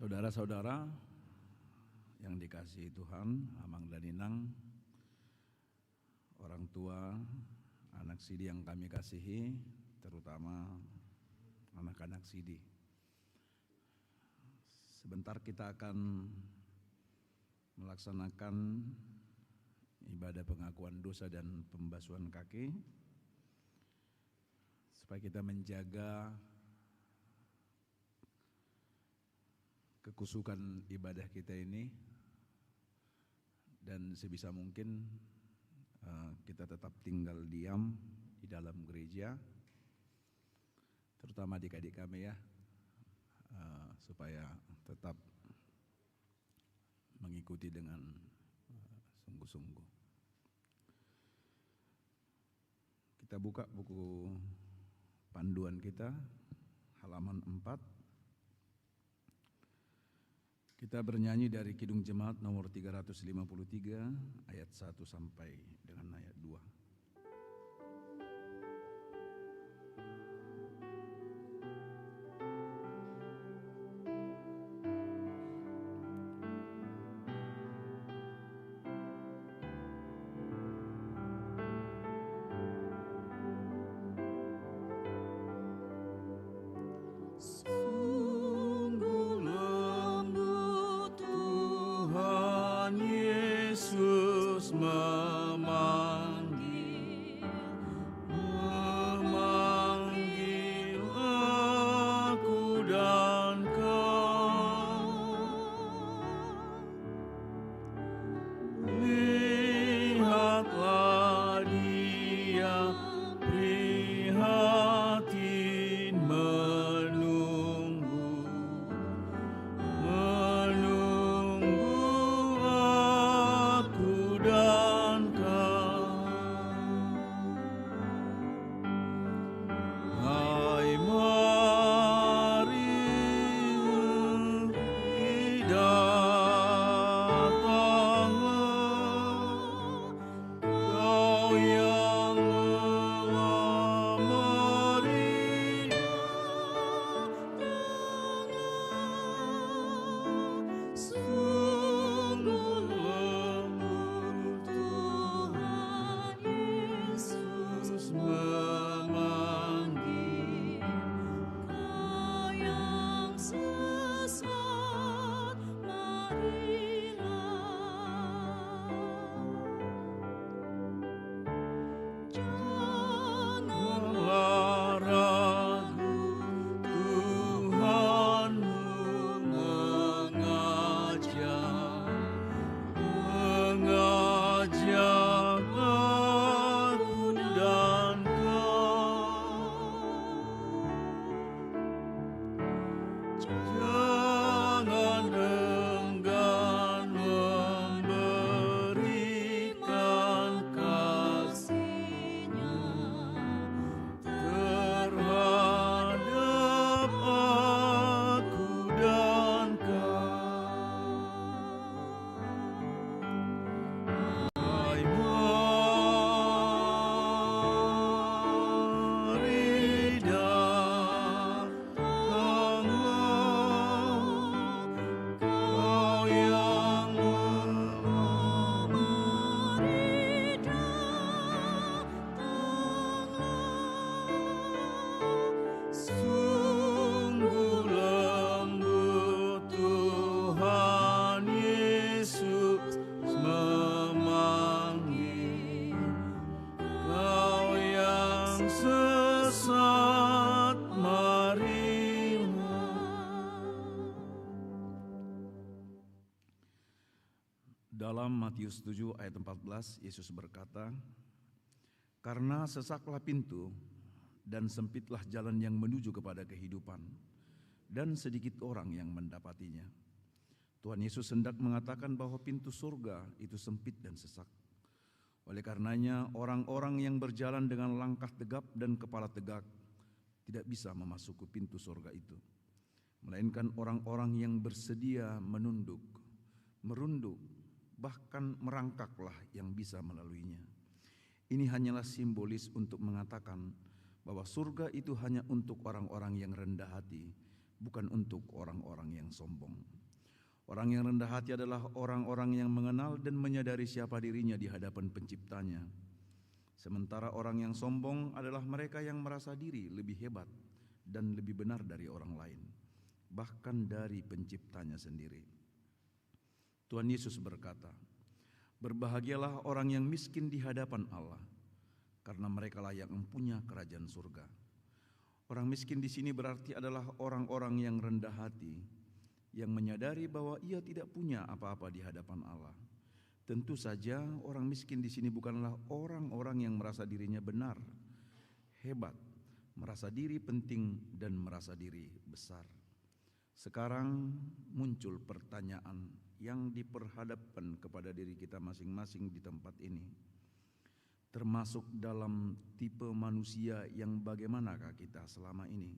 Saudara-saudara yang dikasihi Tuhan, Amang dan Inang, orang tua, anak Sidi yang kami kasihi, terutama anak-anak Sidi. Sebentar kita akan melaksanakan ibadah pengakuan dosa dan pembasuhan kaki, supaya kita menjaga kekusukan ibadah kita ini, dan sebisa mungkin kita tetap tinggal diam di dalam gereja, terutama adik-adik kami ya, supaya tetap mengikuti dengan sungguh-sungguh. Kita buka buku panduan kita, halaman 4. Kita bernyanyi dari Kidung Jemaat nomor 353 ayat 1 sampai dengan ayat 2. Dalam Matius 7 ayat 14, Yesus berkata, "Karena sesaklah pintu dan sempitlah jalan yang menuju kepada kehidupan, dan sedikit orang yang mendapatinya." Tuhan Yesus hendak mengatakan bahwa pintu surga itu sempit dan sesak. Oleh karenanya, orang-orang yang berjalan dengan langkah tegap dan kepala tegak tidak bisa memasuki pintu surga itu, melainkan orang-orang yang bersedia menunduk, merunduk, bahkan merangkaklah yang bisa melaluinya. Ini hanyalah simbolis untuk mengatakan bahwa surga itu hanya untuk orang-orang yang rendah hati, bukan untuk orang-orang yang sombong. Orang yang rendah hati adalah orang-orang yang mengenal dan menyadari siapa dirinya di hadapan Penciptanya. Sementara orang yang sombong adalah mereka yang merasa diri lebih hebat dan lebih benar dari orang lain, bahkan dari Penciptanya sendiri. Tuhan Yesus berkata, "Berbahagialah orang yang miskin di hadapan Allah, karena merekalah yang mempunyai kerajaan surga." Orang miskin di sini berarti adalah orang-orang yang rendah hati, yang menyadari bahwa ia tidak punya apa-apa di hadapan Allah. Tentu saja orang miskin di sini bukanlah orang-orang yang merasa dirinya benar, hebat, merasa diri penting dan merasa diri besar. Sekarang muncul pertanyaan yang diperhadapkan kepada diri kita masing-masing di tempat ini. Termasuk dalam tipe manusia yang bagaimanakah kita selama ini?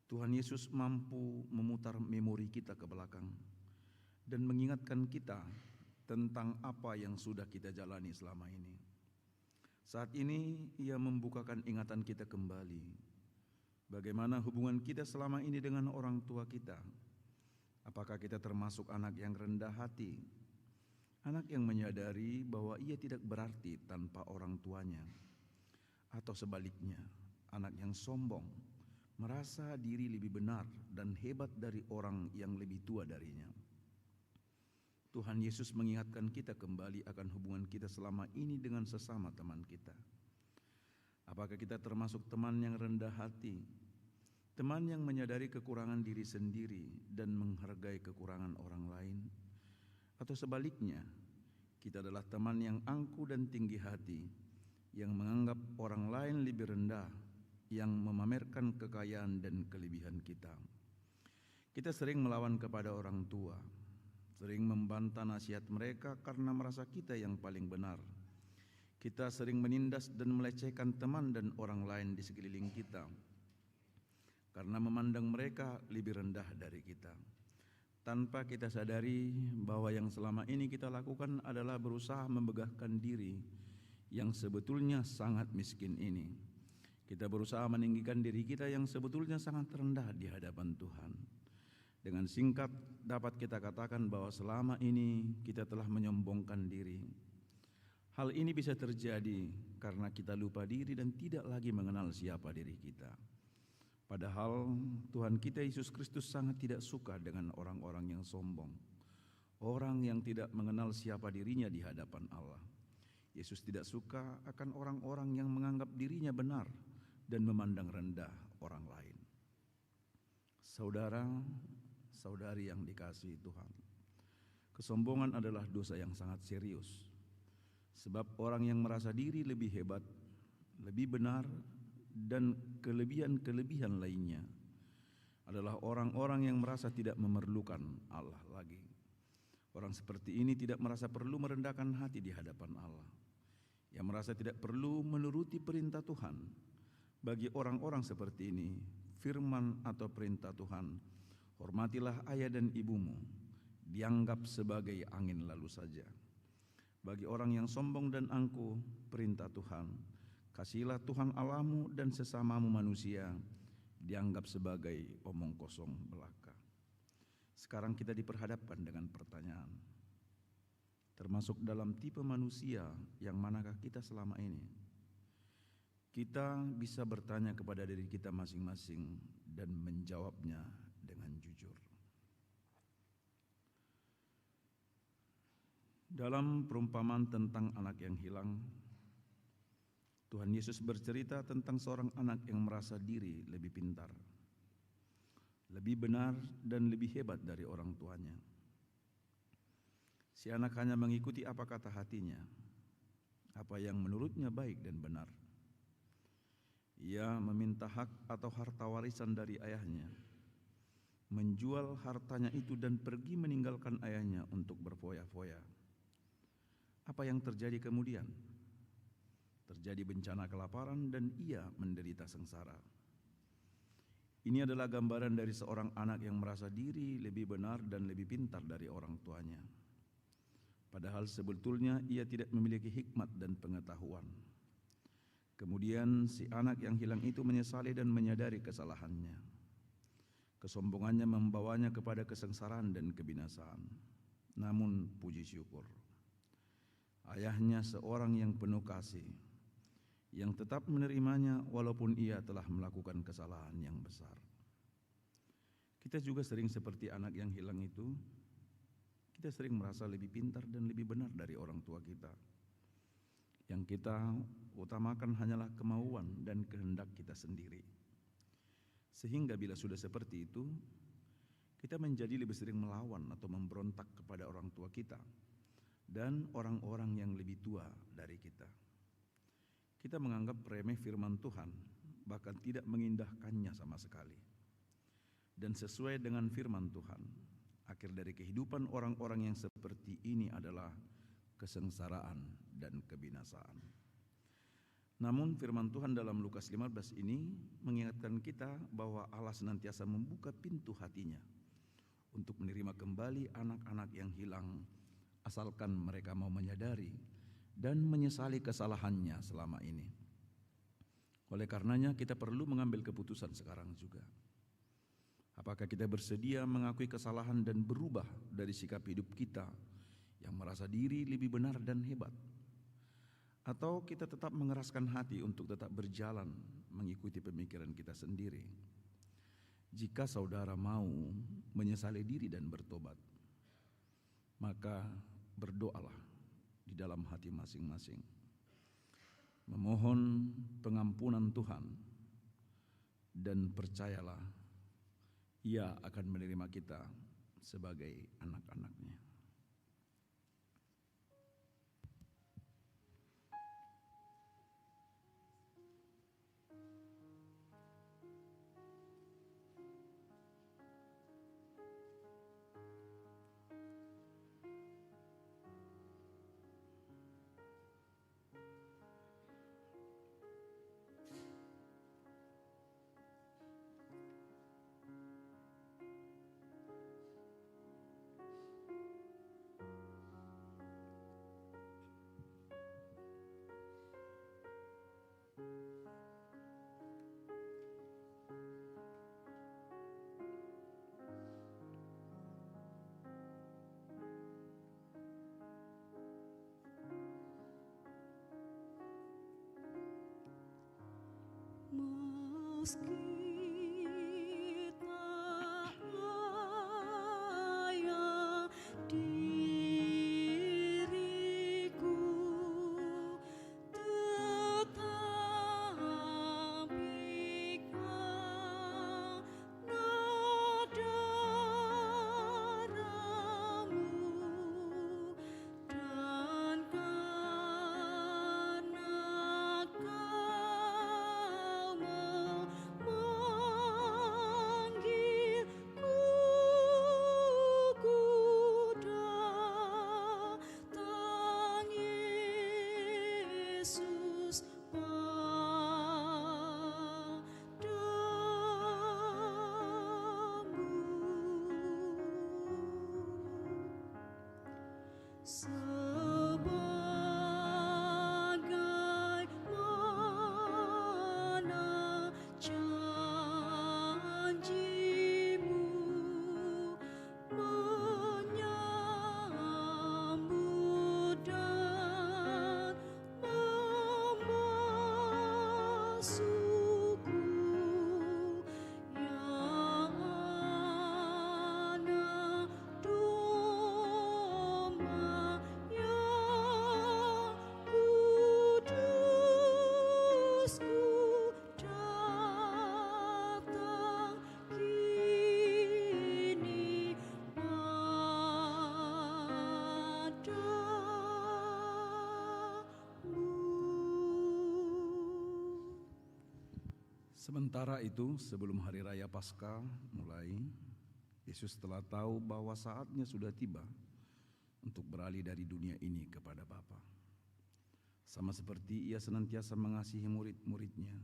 Tuhan Yesus mampu memutar memori kita ke belakang dan mengingatkan kita tentang apa yang sudah kita jalani selama ini. Saat ini Ia membukakan ingatan kita kembali. Bagaimana hubungan kita selama ini dengan orang tua kita? Apakah kita termasuk anak yang rendah hati? Anak yang menyadari bahwa ia tidak berarti tanpa orang tuanya? Atau sebaliknya, anak yang sombong, merasa diri lebih benar dan hebat dari orang yang lebih tua darinya? Tuhan Yesus mengingatkan kita kembali akan hubungan kita selama ini dengan sesama teman kita. Apakah kita termasuk teman yang rendah hati, teman yang menyadari kekurangan diri sendiri dan menghargai kekurangan orang lain? Atau sebaliknya, kita adalah teman yang angkuh dan tinggi hati, yang menganggap orang lain lebih rendah, yang memamerkan kekayaan dan kelebihan kita. Kita sering melawan kepada orang tua, sering membantah nasihat mereka karena merasa kita yang paling benar. Kita sering menindas dan melecehkan teman dan orang lain di sekeliling kita karena memandang mereka lebih rendah dari kita, tanpa kita sadari bahwa yang selama ini kita lakukan adalah berusaha membegahkan diri yang sebetulnya sangat miskin ini. Kita berusaha meninggikan diri kita yang sebetulnya sangat rendah di hadapan Tuhan. Dengan singkat dapat kita katakan bahwa selama ini kita telah menyombongkan diri. Hal ini bisa terjadi karena kita lupa diri dan tidak lagi mengenal siapa diri kita. Padahal Tuhan kita Yesus Kristus sangat tidak suka dengan orang-orang yang sombong, orang yang tidak mengenal siapa dirinya di hadapan Allah. Yesus tidak suka akan orang-orang yang menganggap dirinya benar dan memandang rendah orang lain. Saudara, saudari yang dikasihi Tuhan, kesombongan adalah dosa yang sangat serius. Sebab orang yang merasa diri lebih hebat, lebih benar, dan kelebihan-kelebihan lainnya adalah orang-orang yang merasa tidak memerlukan Allah lagi. Orang seperti ini tidak merasa perlu merendahkan hati di hadapan Allah. Yang merasa tidak perlu menuruti perintah Tuhan. Bagi orang-orang seperti ini, firman atau perintah Tuhan, hormatilah ayah dan ibumu, dianggap sebagai angin lalu saja. Bagi orang yang sombong dan angkuh, perintah Tuhan, kasihilah Tuhan Allahmu dan sesamamu manusia, dianggap sebagai omong kosong belaka. Sekarang kita diperhadapkan dengan pertanyaan, termasuk dalam tipe manusia yang manakah kita selama ini? Kita bisa bertanya kepada diri kita masing-masing dan menjawabnya dengan jujur. Dalam perumpamaan tentang anak yang hilang, Tuhan Yesus bercerita tentang seorang anak yang merasa diri lebih pintar, lebih benar dan lebih hebat dari orang tuanya. Si anak hanya mengikuti apa kata hatinya, apa yang menurutnya baik dan benar. Ia meminta hak atau harta warisan dari ayahnya, menjual hartanya itu dan pergi meninggalkan ayahnya untuk berfoya-foya. Apa yang terjadi kemudian? Terjadi bencana kelaparan dan ia menderita sengsara. Ini adalah gambaran dari seorang anak yang merasa diri lebih benar dan lebih pintar dari orang tuanya. Padahal sebetulnya ia tidak memiliki hikmat dan pengetahuan. Kemudian si anak yang hilang itu menyesali dan menyadari kesalahannya. Kesombongannya membawanya kepada kesengsaraan dan kebinasaan. Namun puji syukur, ayahnya seorang yang penuh kasih, yang tetap menerimanya walaupun ia telah melakukan kesalahan yang besar. Kita juga sering seperti anak yang hilang itu. Kita sering merasa lebih pintar dan lebih benar dari orang tua kita. Yang kita utamakan hanyalah kemauan dan kehendak kita sendiri. Sehingga bila sudah seperti itu, kita menjadi lebih sering melawan atau memberontak kepada orang tua kita dan orang-orang yang lebih tua dari kita. Kita menganggap remeh firman Tuhan, bahkan tidak mengindahkannya sama sekali. Dan sesuai dengan firman Tuhan, akhir dari kehidupan orang-orang yang seperti ini adalah kesengsaraan dan kebinasaan. Namun firman Tuhan dalam Lukas 15 ini mengingatkan kita bahwa Allah senantiasa membuka pintu hatinya untuk menerima kembali anak-anak yang hilang, asalkan mereka mau menyadari dan menyesali kesalahannya selama ini. Oleh karenanya kita perlu mengambil keputusan sekarang juga. Apakah kita bersedia mengakui kesalahan dan berubah dari sikap hidup kita yang merasa diri lebih benar dan hebat? Atau kita tetap mengeraskan hati untuk tetap berjalan mengikuti pemikiran kita sendiri? Jika saudara mau menyesali diri dan bertobat, maka berdoalah di dalam hati masing-masing, memohon pengampunan Tuhan, dan percayalah, Ia akan menerima kita sebagai anak-anak-Nya. Meski tak layak diriku, tetapi karena darah-Mu dan karena memanggilku, ku datang Yesus padamu. Sebagaimana janji-Mu menyambut dan memasukku, ya anak domba yang kudus, ku datang kini padamu. Sementara itu, sebelum hari raya Paskah mulai, Yesus telah tahu bahwa saatnya sudah tiba untuk beralih dari dunia ini kepada Bapa. Sama seperti Ia senantiasa mengasihi murid-muridnya,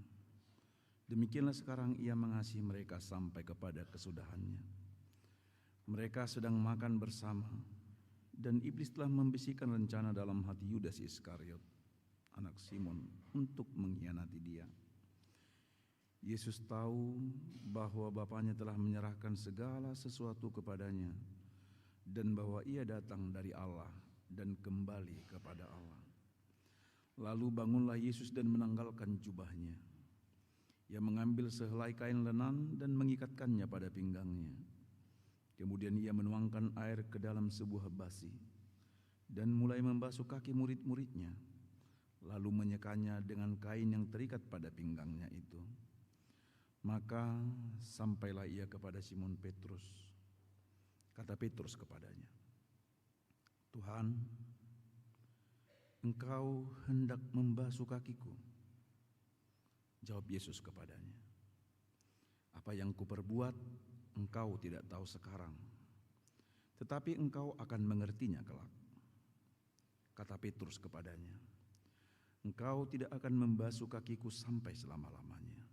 demikianlah sekarang Ia mengasihi mereka sampai kepada kesudahannya. Mereka sedang makan bersama, dan iblis telah membisikkan rencana dalam hati Yudas Iskariot, anak Simon, untuk mengkhianati Dia. Yesus tahu bahwa Bapanya telah menyerahkan segala sesuatu kepadanya dan bahwa ia datang dari Allah dan kembali kepada Allah. Lalu bangunlah Yesus dan menanggalkan jubahnya. Ia mengambil sehelai kain lenan dan mengikatkannya pada pinggangnya. Kemudian ia menuangkan air ke dalam sebuah basi dan mulai membasuh kaki murid-muridnya, lalu menyekanya dengan kain yang terikat pada pinggangnya itu. Maka sampailah ia kepada Simon Petrus. Kata Petrus kepadanya, "Tuhan, Engkau hendak membasuh kakiku?" Jawab Yesus kepadanya, "Apa yang kuperbuat engkau tidak tahu sekarang, tetapi engkau akan mengertinya kelak." Kata Petrus kepadanya, "Engkau tidak akan membasuh kakiku sampai selama-lamanya."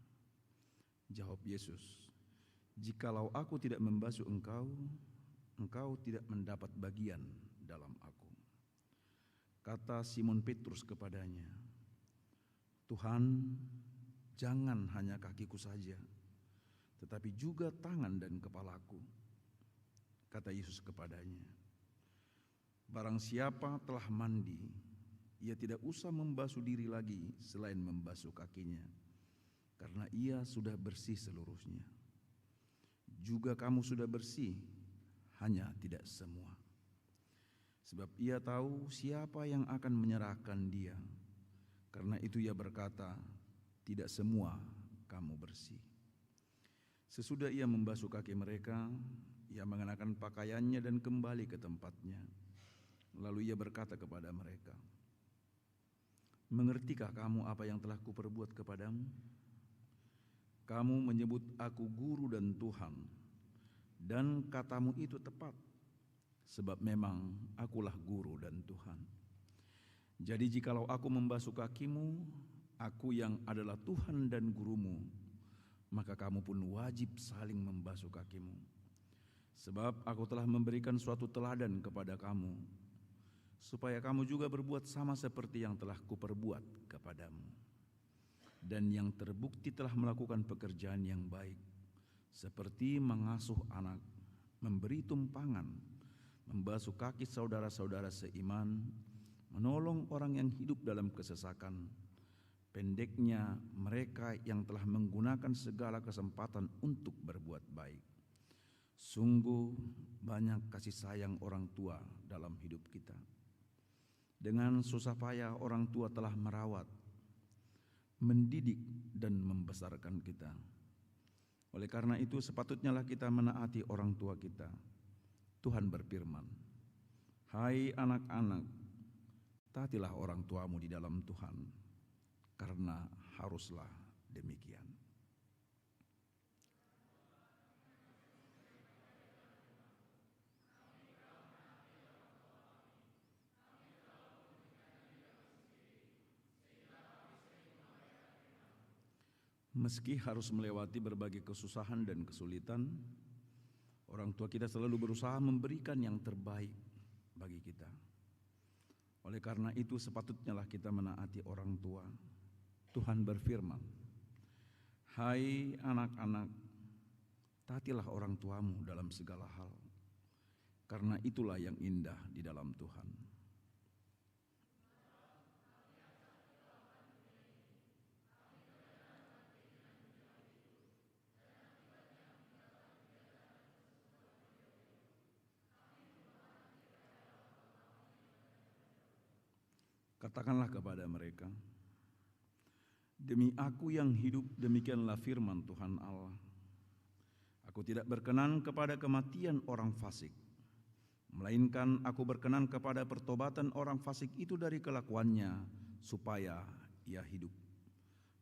Jawab Yesus, "Jikalau aku tidak membasuh engkau, engkau tidak mendapat bagian dalam aku." Kata Simon Petrus kepadanya, "Tuhan, jangan hanya kakiku saja, tetapi juga tangan dan kepalaku." Kata Yesus kepadanya, "Barang siapa telah mandi, ia tidak usah membasuh diri lagi selain membasuh kakinya, karena ia sudah bersih seluruhnya. Juga kamu sudah bersih, hanya tidak semua." Sebab ia tahu siapa yang akan menyerahkan dia. Karena itu ia berkata, "Tidak semua kamu bersih." Sesudah ia membasuh kaki mereka, ia mengenakan pakaiannya dan kembali ke tempatnya. Lalu ia berkata kepada mereka, "Mengertikah kamu apa yang telah kuperbuat kepadamu? Kamu menyebut aku guru dan Tuhan, dan katamu itu tepat, sebab memang akulah guru dan Tuhan. Jadi jikalau aku membasuh kakimu, aku yang adalah Tuhan dan gurumu, maka kamu pun wajib saling membasuh kakimu. Sebab aku telah memberikan suatu teladan kepada kamu, supaya kamu juga berbuat sama seperti yang telah kuperbuat kepadamu. Dan yang terbukti telah melakukan pekerjaan yang baik, seperti mengasuh anak, memberi tumpangan, membasuh kaki saudara-saudara seiman, menolong orang yang hidup dalam kesesakan, pendeknya mereka yang telah menggunakan segala kesempatan untuk berbuat baik. Sungguh banyak kasih sayang orang tua dalam hidup kita. Dengan susah payah orang tua telah merawat, mendidik dan membesarkan kita. Oleh karena itu sepatutnya lah kita menaati orang tua kita. Tuhan berfirman, "Hai anak-anak, taatilah orang tuamu di dalam Tuhan, karena haruslah demikian." Meski harus melewati berbagai kesusahan dan kesulitan, orang tua kita selalu berusaha memberikan yang terbaik bagi kita. Oleh karena itu sepatutnya lah kita menaati orang tua. Tuhan berfirman, "Hai anak-anak, taatilah orang tuamu dalam segala hal, karena itulah yang indah di dalam Tuhan." Katakanlah kepada mereka, "Demi aku yang hidup, demikianlah firman Tuhan Allah. Aku tidak berkenan kepada kematian orang fasik, melainkan aku berkenan kepada pertobatan orang fasik itu dari kelakuannya, supaya ia hidup.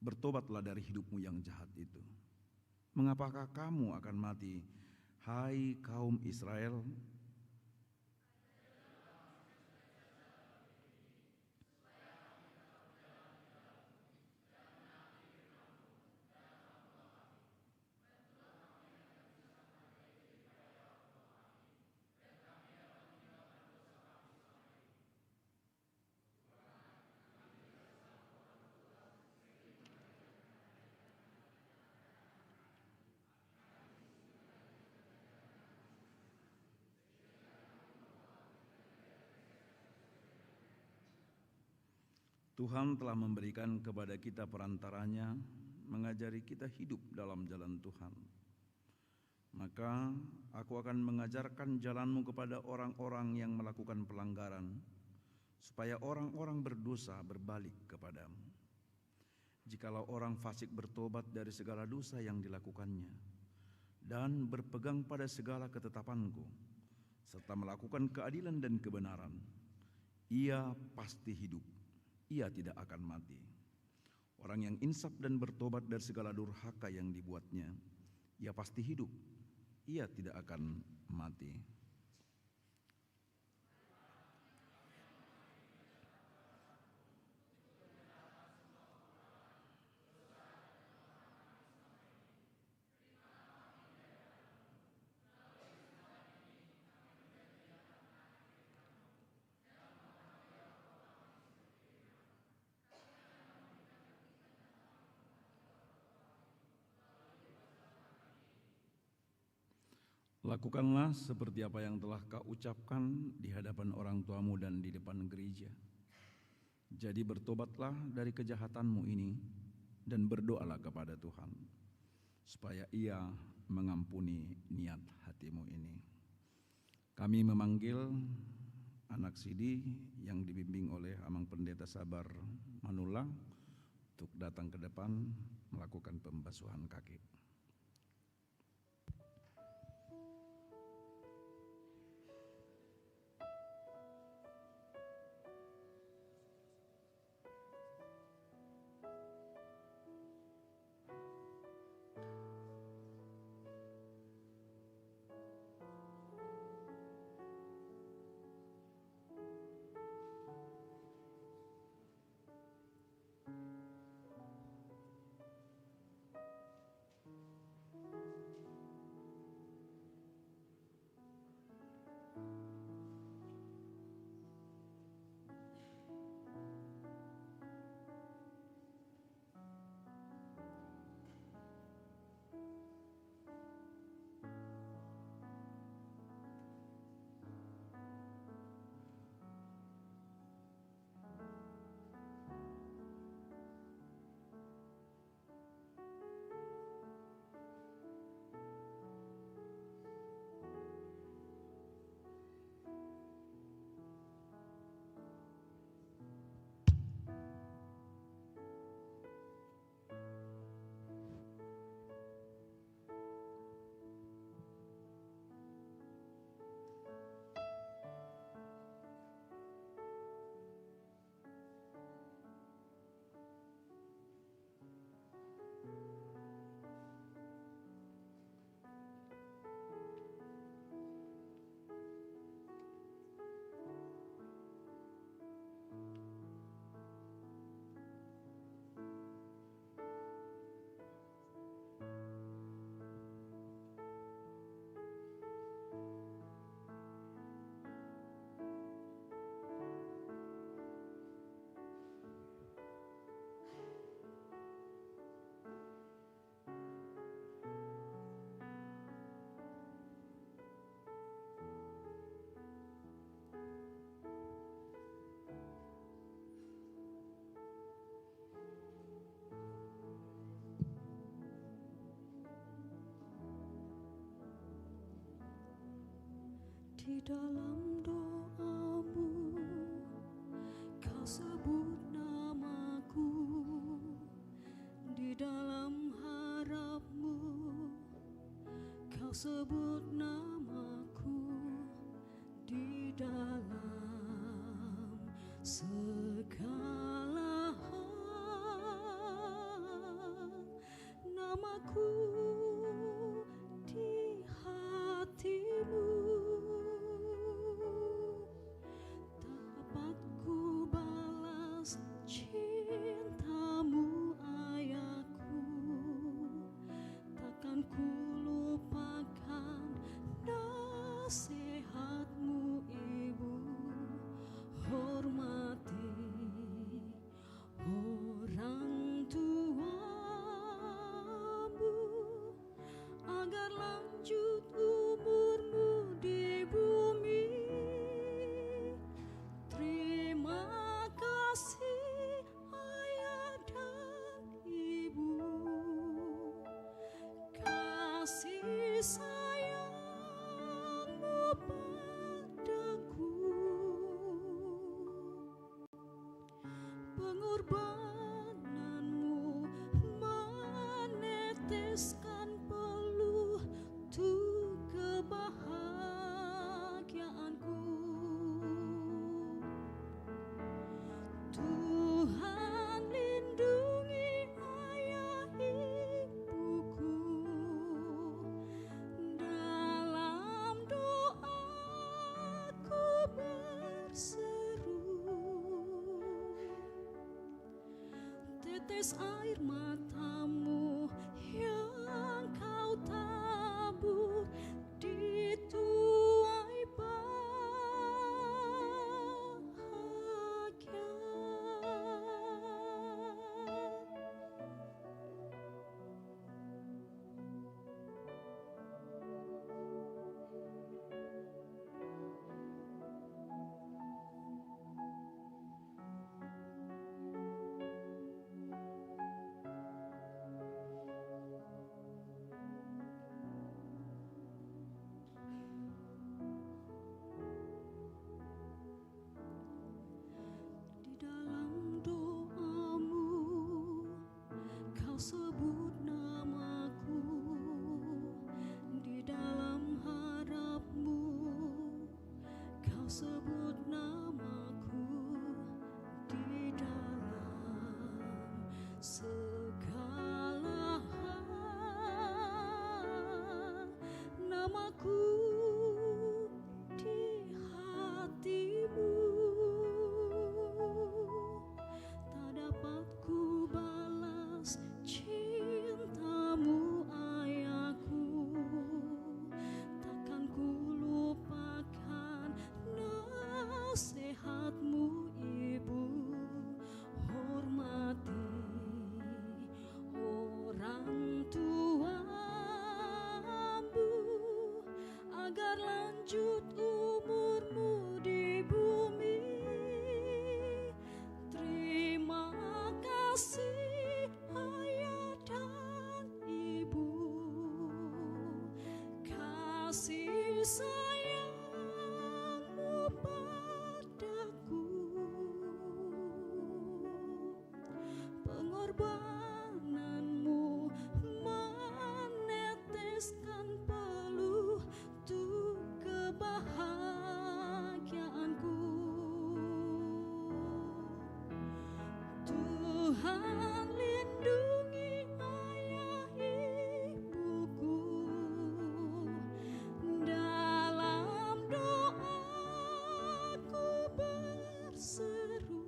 Bertobatlah dari hidupmu yang jahat itu. Mengapakah kamu akan mati, hai kaum Israel?" Tuhan telah memberikan kepada kita perantaranya, mengajari kita hidup dalam jalan Tuhan. Maka aku akan mengajarkan jalanmu kepada orang-orang yang melakukan pelanggaran, supaya orang-orang berdosa berbalik kepadamu. Jikalau orang fasik bertobat dari segala dosa yang dilakukannya, dan berpegang pada segala ketetapanku, serta melakukan keadilan dan kebenaran, ia pasti hidup, ia tidak akan mati. Orang yang insaf dan bertobat dari segala durhaka yang dibuatnya, ia pasti hidup, ia tidak akan mati. Lakukanlah seperti apa yang telah kau ucapkan di hadapan orang tuamu dan di depan gereja. Jadi bertobatlah dari kejahatanmu ini dan berdoalah kepada Tuhan, supaya Ia mengampuni niat hatimu ini. Kami memanggil anak Sidi yang dibimbing oleh Amang Pendeta Sabar Manula untuk datang ke depan melakukan pembasuhan kaki. Di dalam doamu, kau sebut namaku. Di dalam harapmu, kau sebut namaku. Di dalam segala hal, namaku di hatimu. Dapat ku balas cintamu ayahku, takkan ku lupakan nasihatmu ibu. Hormati pengorbananmu meneteskan peluh untuk kebahagiaanku. Tuhan lindungi ayah ibuku, dalam doaku berseru. Tetes air matamu yang kau tabur di tuai bahagia. Di dalam doamu kau sebut namaku, di dalam harapmu kau sebut namaku, di dalam segala hal namaku di hatimu. Tak dapat ku balas cintamu ayahku, takkan ku lupakan nasihatmu ibu. Hormati orang tuamu agar lanjut umurmu di bumi. Terima kasih ayah dan ibu, kasih sayangmu padaku, pengorbananmu meneteskan peluh untuk kebahagiaanku. Tuhan lindungi ayah ibuku, dalam doaku berseru.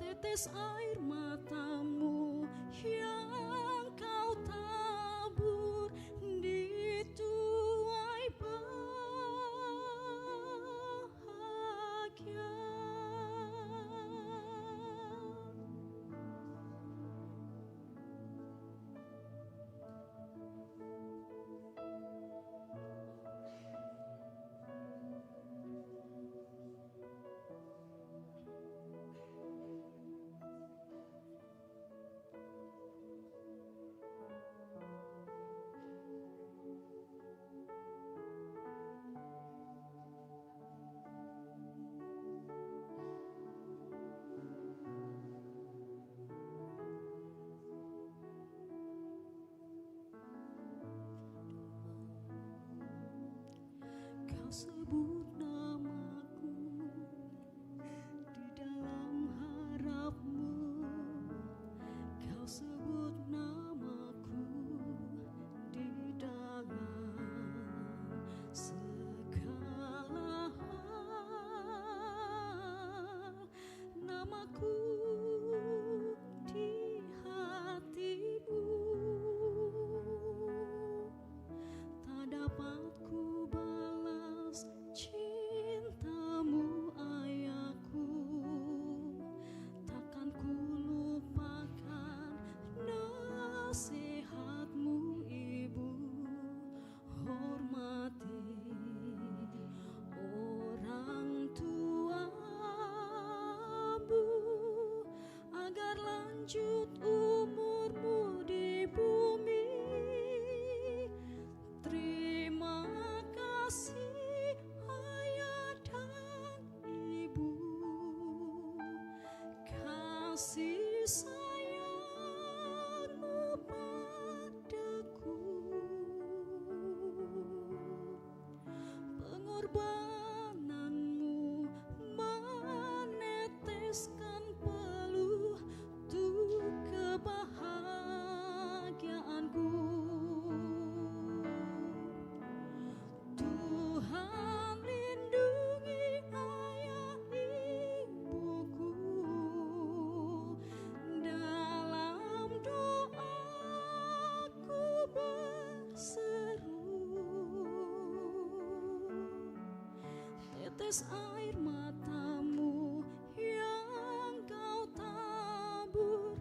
Tetes air matamu yang kau tabur di tuai bahagia. kasih sayang-Mu padaku, pengorbanan-Mu meneteskan peluh untuk kebahagiaanku. Tuhan lindungi ayah ibuku, dalam doaku berseru, tetes air mata-Mu yang Kau tabur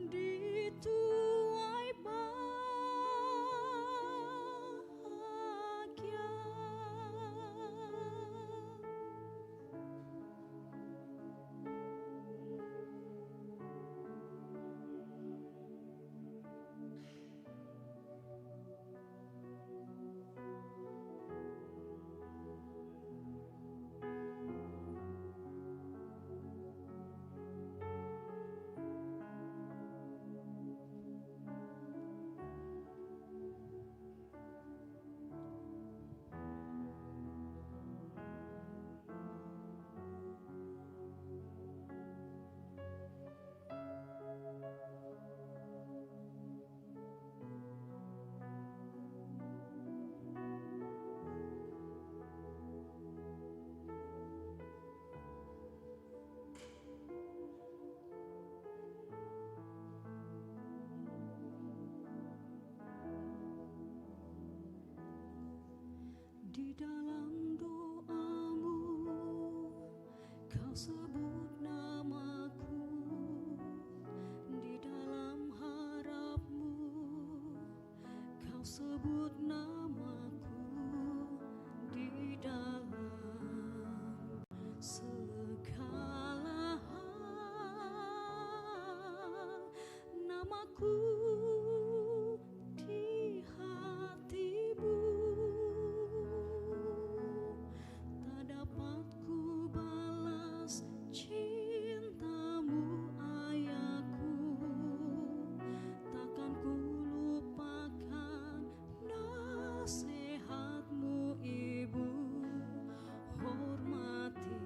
di tuai bahagia. Di dalam doa-Mu Kau sebut namaku, di dalam harap-Mu Kau sebut namaku, di dalam segala hal namaku di hati-Mu. Tak dapat ku balas cinta-Mu ayahku, takkan ku lupakan nasihat-Mu ibu. Hormati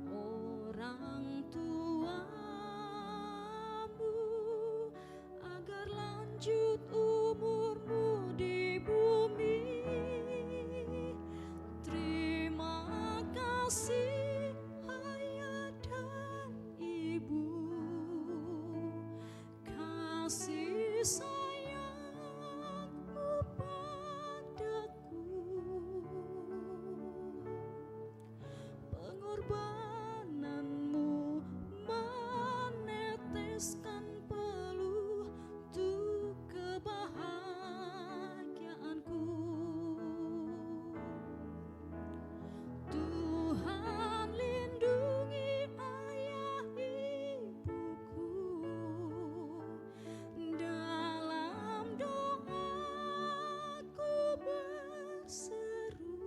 orang tuamu agar lanjut umurmu di bumi. Terima kasih ayah dan ibu, kasih sayang-Mu padaku, pengorbanan-Mu meneteskan peluh untuk kebahagiaanku. Tuhan lindungi ayah ibuku, dalam doaku berseru,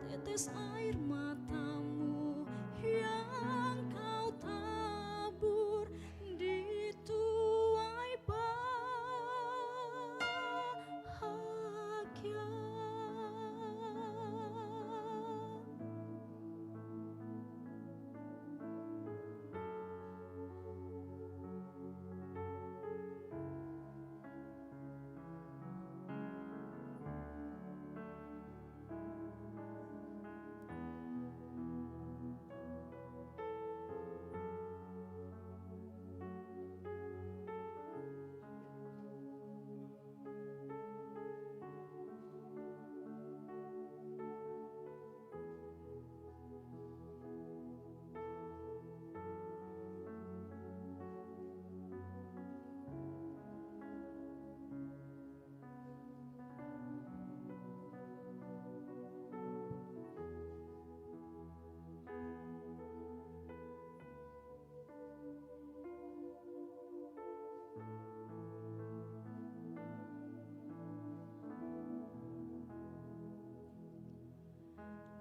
tetes air mata-Mu yang Kau tabur di tuai bahagia.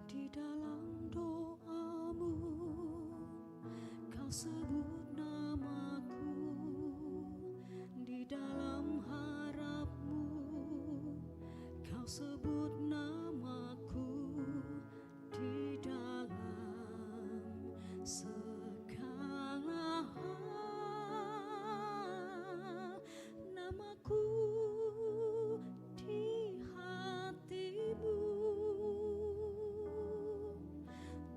Di dalam doa-Mu sebut namaku di dalam segala hal, namaku di hatimu.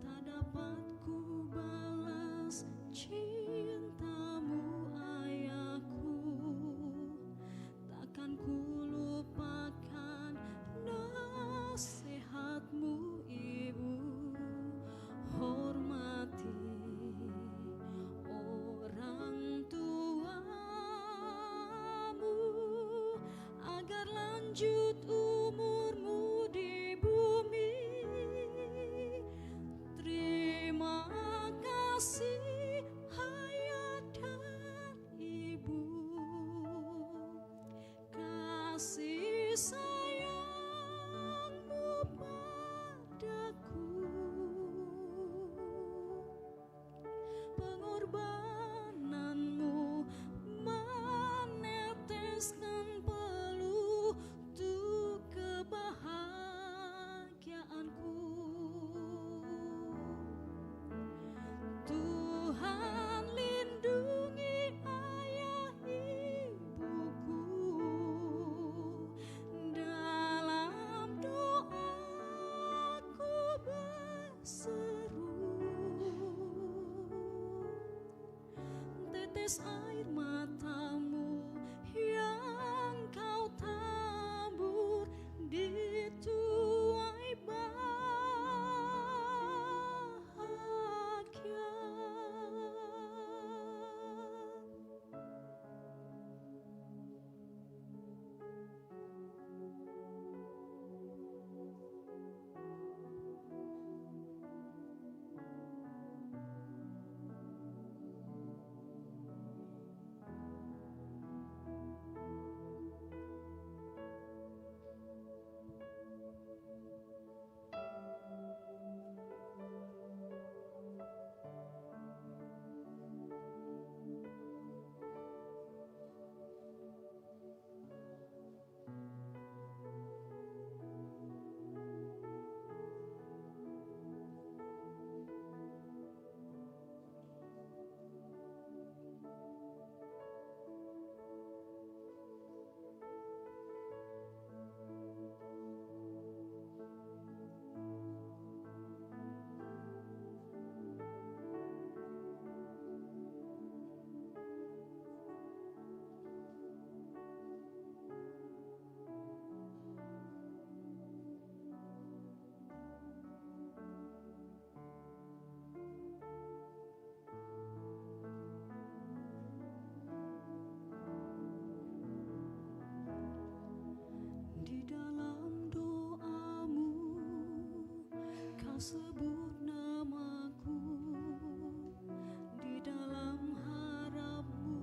Tak dapat ku balas cintamu ayahku, takkan ku lupakan nasihatmu ibu. Hormati orang tuamu agar lanjut umurmu di bumi. Terima kasih ayah dan ibu, kasih sayangmu padaku, pengorbananmu meneteskan peluh untuk kebahagiaanku. Tuhan lindungi ayah ibuku, dalam doaku berseru. Tetes air matamu yang kau tabur di tuai bahagia. Di dalam doamu kau sebut namaku, di dalam harapmu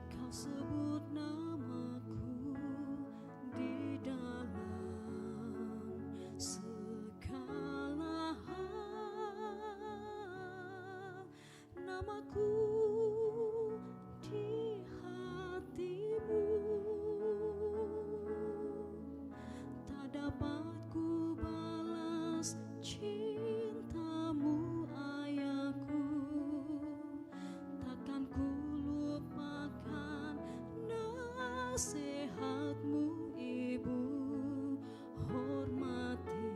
kau sebut namaku, di dalam segala hal, namaku di hatimu. Tak dapat ku balas cintamu ayahku, takkan ku lupakan nasihatmu ibu. Hormati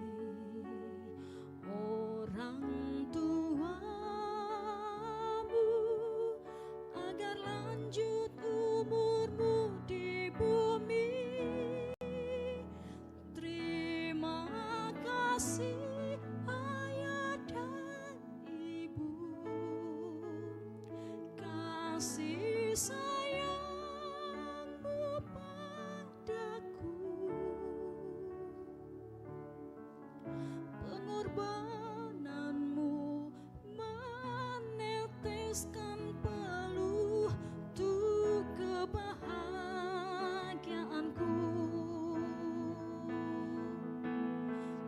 orang tuamu agar lanjut umurmu di bumi. Terima kasih ayah dan ibu, kasih sayangmu padaku, pengorbananmu meneteskan peluh untuk kebahagiaanku.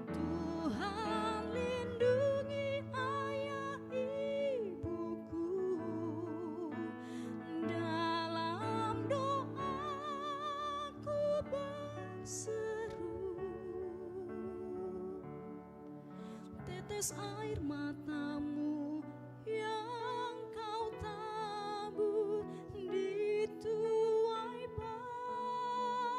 Tuhan lindungi ayah ibuku, dalam doaku berseru. tetes air matamu yang kau tabur di tuai bahagia.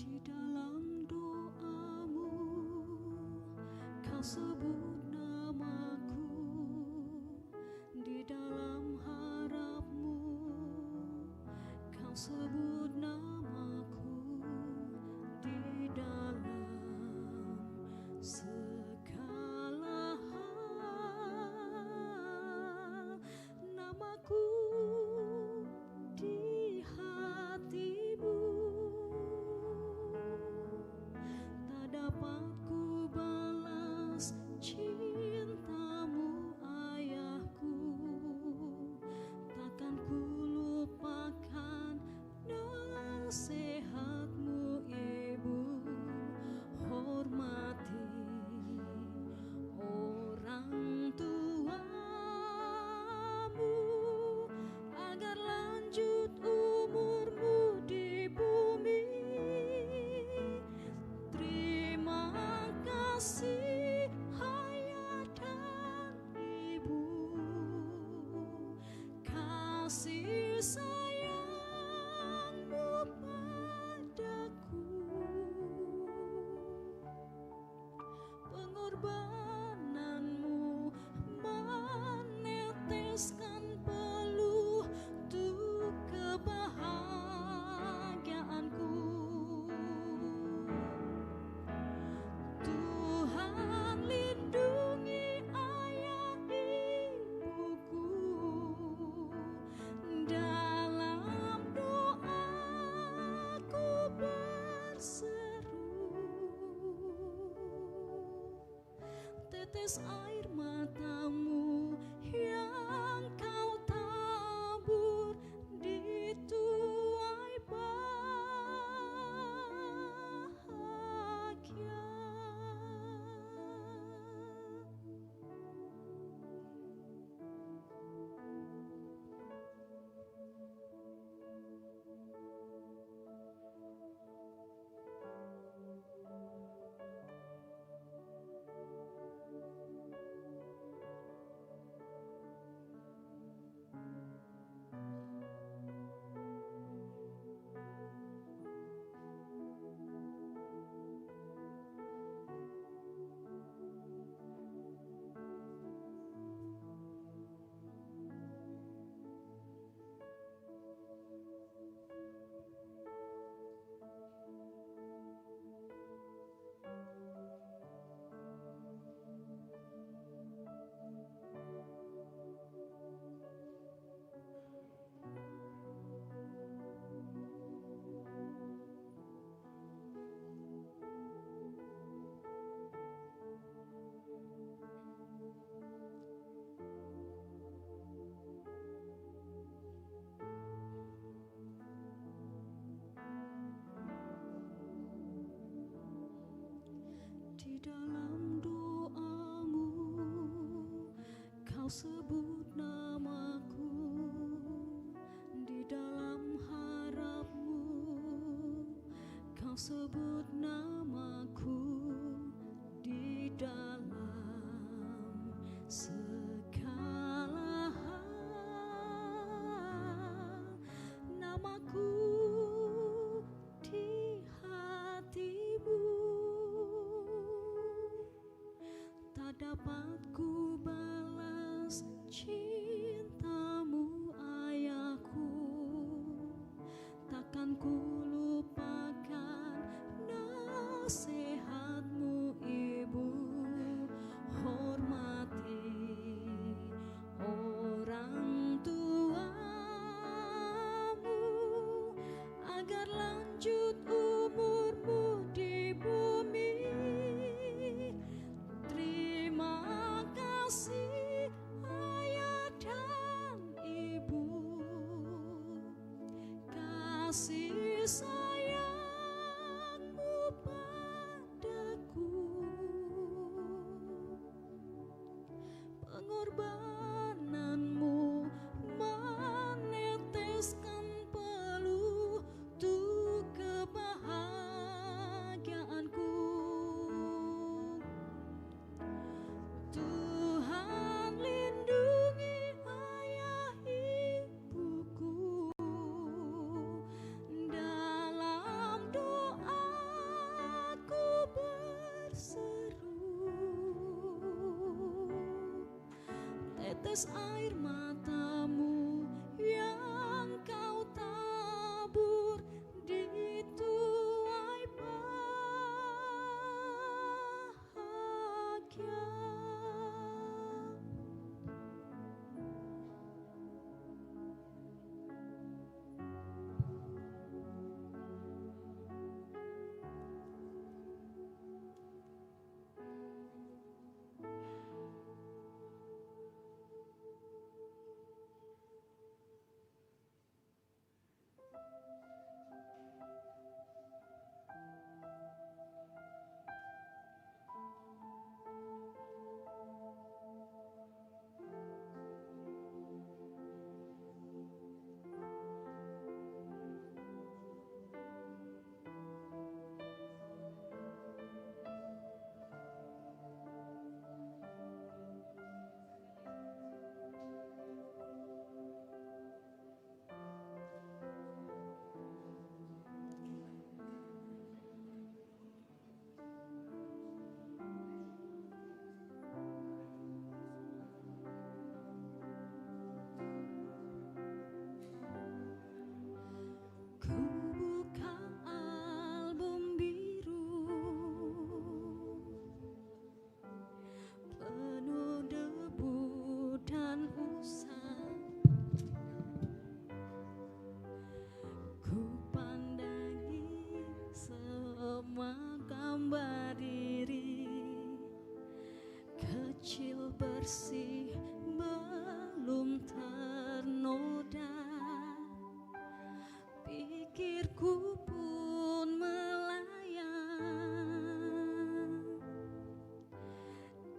Di dalam doamu kau sebut namaku, di dalam harapmu kau sebut namaku, di dalam segala hal namaku di hatimu. Tak dapat ku balas cintamu ayahku, takkan ku lupakan nasihatmu ibu. Hormati orang tuamu agar lanjut umurmu di bumi. Terima kasih ayah dan ibu, kasih sayangmu padaku, pengorbananmu meneteskan peluh untuk kebahagiaanku. Tuhan lindungi ayah ibuku, dalam doaku berseru. Tetes air matamu yang kau tabur di tuai bahagia. Kau sebut namaku di dalam harapmu, Kau sebut namaku di dalam segala hal, namaku di hatimu. Tak dapat ku balas cintamu ayahku, takkan ku lupakan nasihatmu ibu. Hormati orang tuamu agar lanjut umurmu di bumi. Terima kasih ayah dan ibu, kasih sayangmu padaku, pengorbananmu meneteskan peluh untuk kebahagiaanku. Tuhan lindungi ayah ibuku, dalam doaku berseru. Tetes air matamu yang kau tabur di tuai bahagia. Ku buka album biru penuh debu dan usang. Ku pandangi semua gambar diri kecil bersih belum ternoda. Pikirku pun melayang,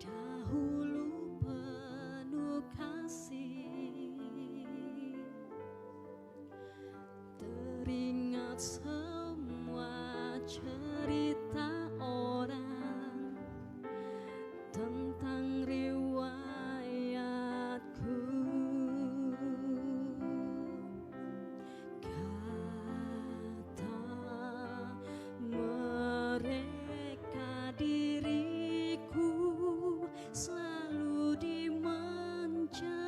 dahulu penuh kasih. Teringat semua cerita orang tentang riwayatku. Mereka diriku selalu dimanja.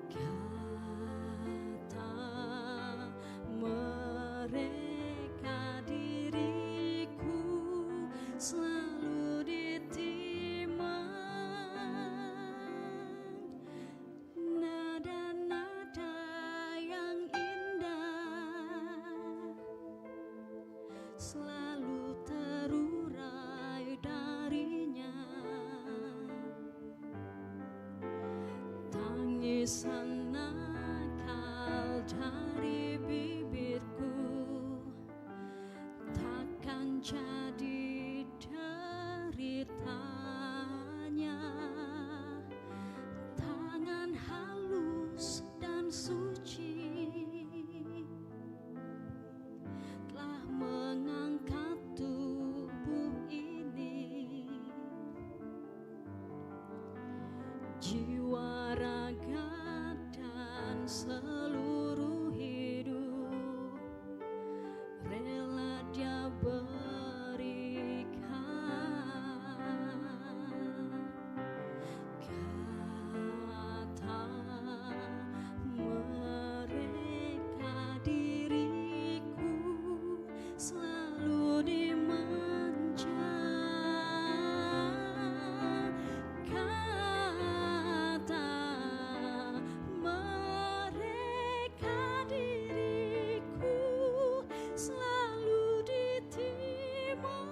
Kata mereka diriku selalu ditimang. Nada-nada yang indah selalu terurai darinya. Tangisan nakal dari bibirku takkan jadi deritanya. Tangan halus dan suci jiwa raga dan seluruh hidup rela Dia berikan. Kata mereka diriku selalu dimanja. Kata mereka diriku selalu ditimbang.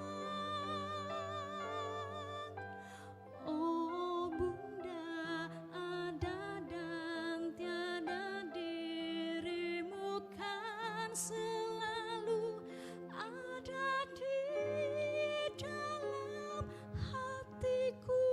Oh Bunda, ada dan tiada dirimu kan selalu ada di dalam hatiku.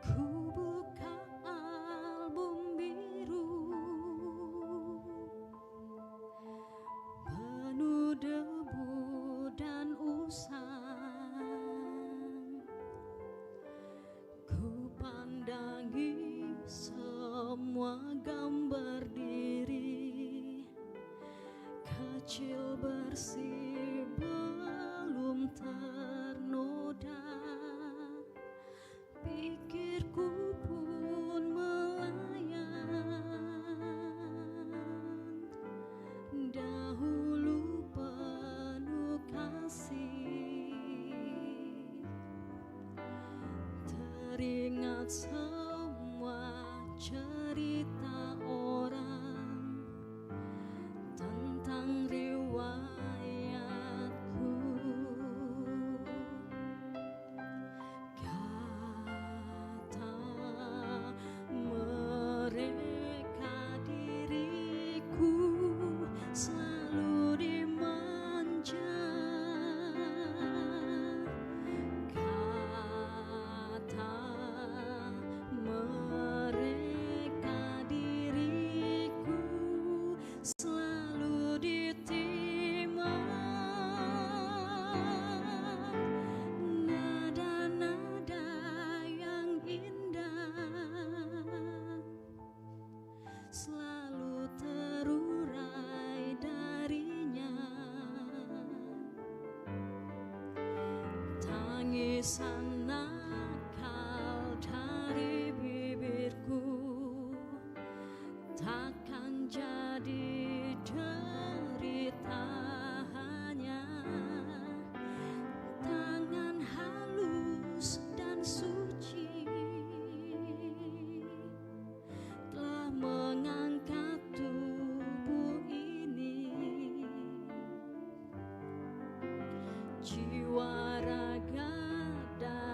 Ku buka album biru penuh debu dan usang. Ku pandangi semua gambar diri kecil bersih belum ternoda. Pikirku pun melayang, dahulu penuh kasih. Teringat semua cerita orang tentang riwayatku. Kata mereka diriku selalu dimanja. Kata mereka diriku selalu ditimbang. Nada-nada yang indah selalu terurai darinya. Tangisan nakal dari bibirku takkan jadi derita, hanya tangan halus dan suci telah mengangkat tubuh ini. Jiwa raga dan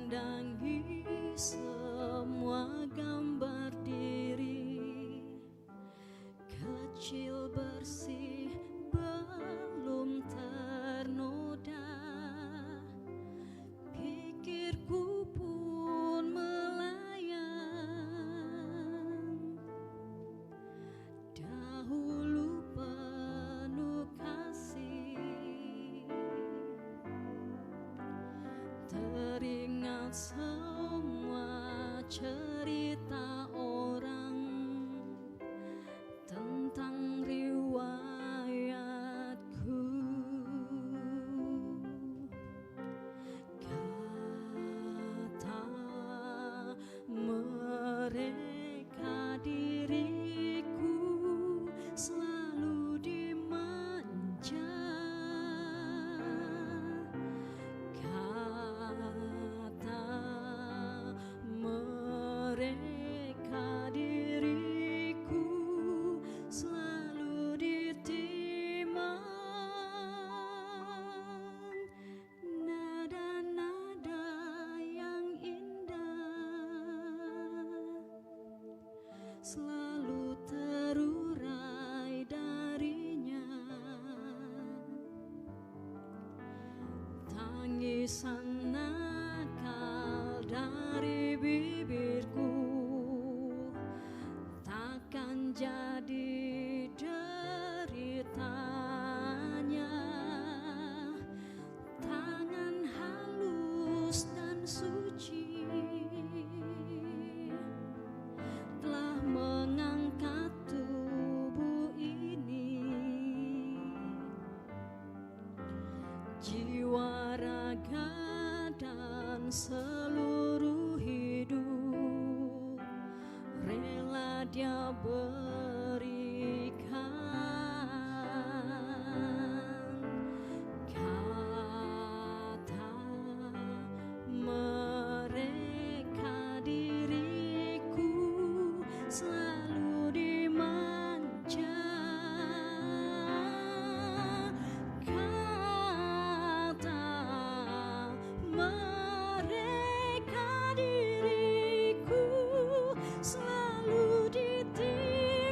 pandangi semua gambar diri kecil bersih belum ternoda, pikirku pun melayang. Dahulu penuh kasih, teringat semua cerita orang tentang riwayatku. Kata mereka diriku selalu dimanja. Kata mereka diriku selalu ditimang. Nada-nada yang indah selalu terurai darinya. Tangisan nakal dari bibirku takkan jadi deritanya. Tangan halus dan suci telah mengangkat tubuh ini. Jiwa, raga, dan seluruh hidup rela Dia berikan. Kata mereka diriku selalu dimanja. Kata mereka diriku selalu ditimang.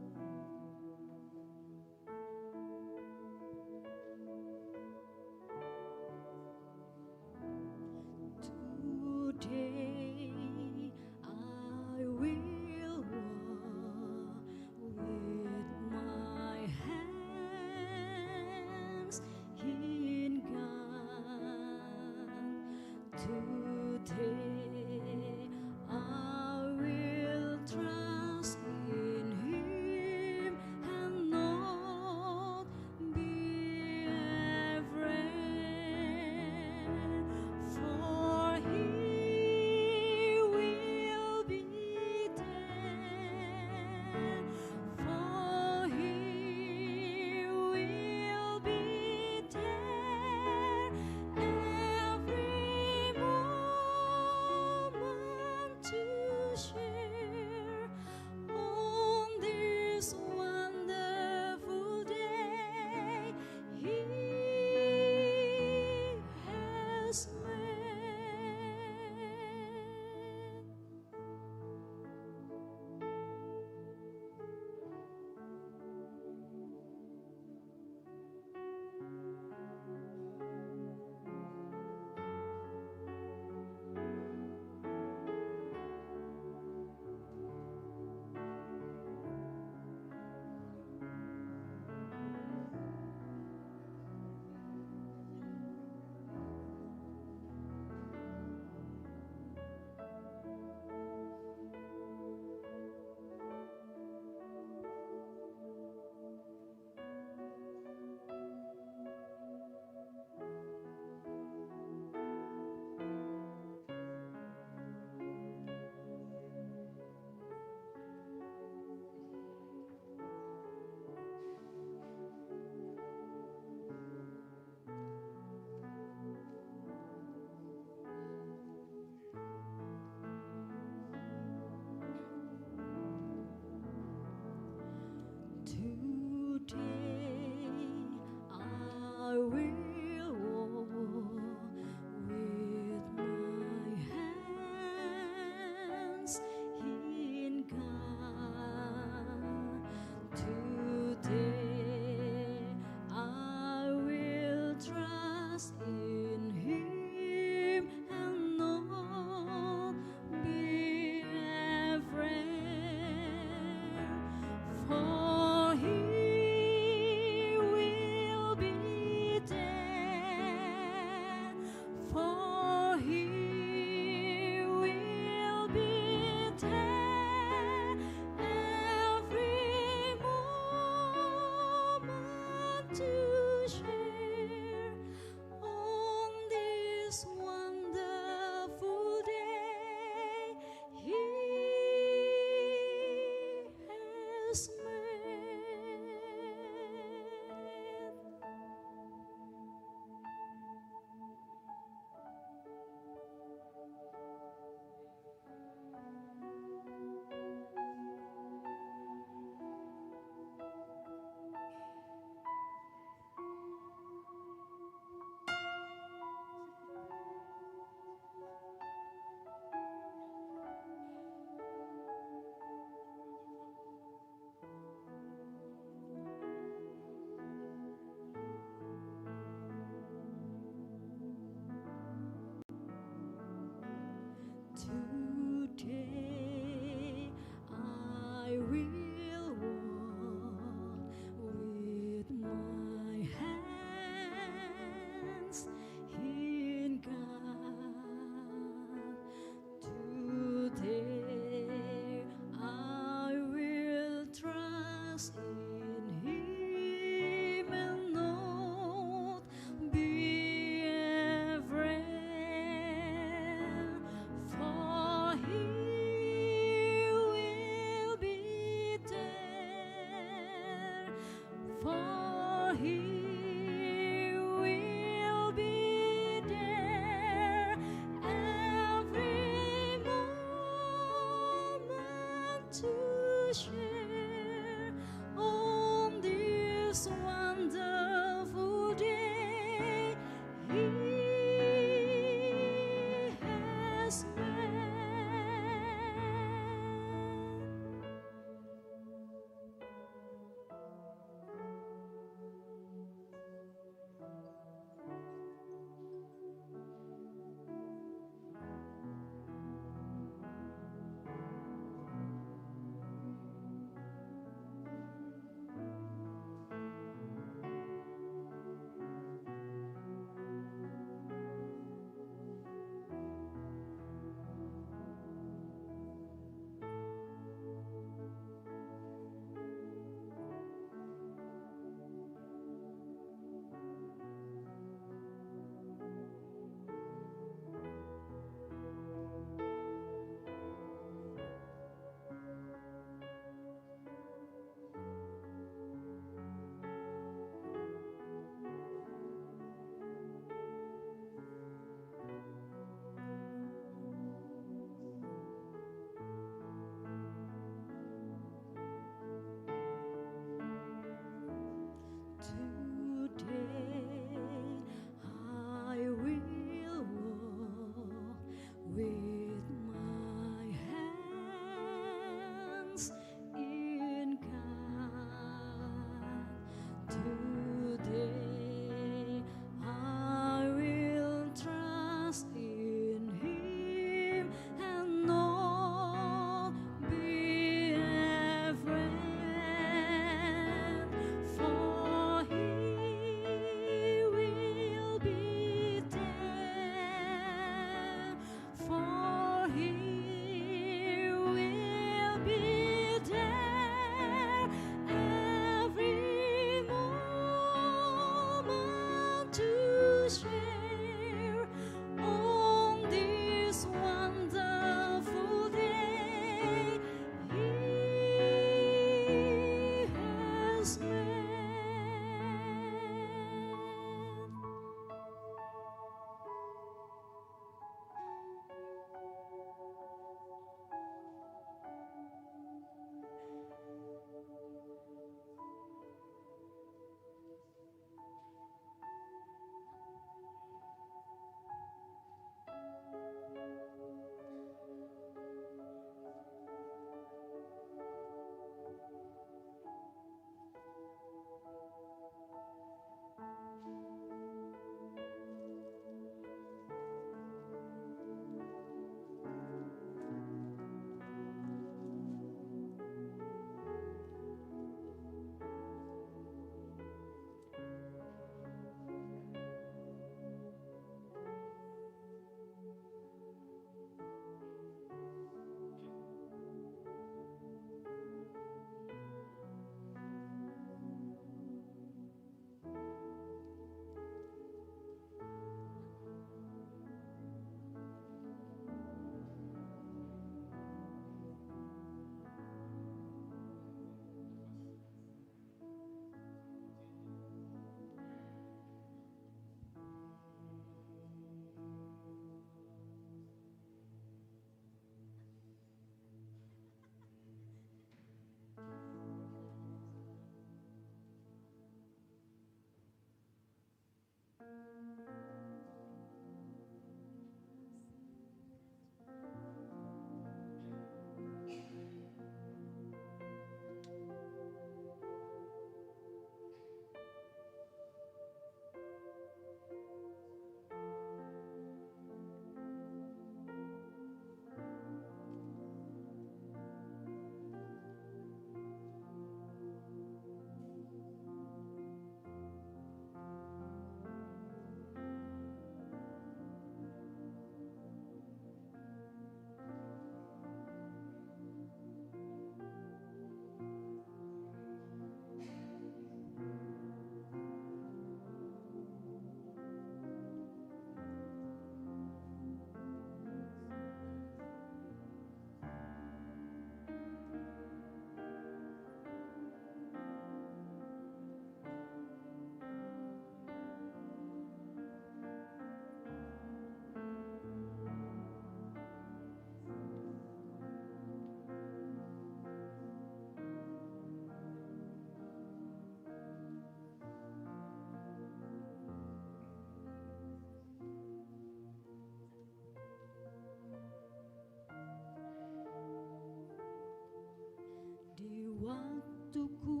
waktuku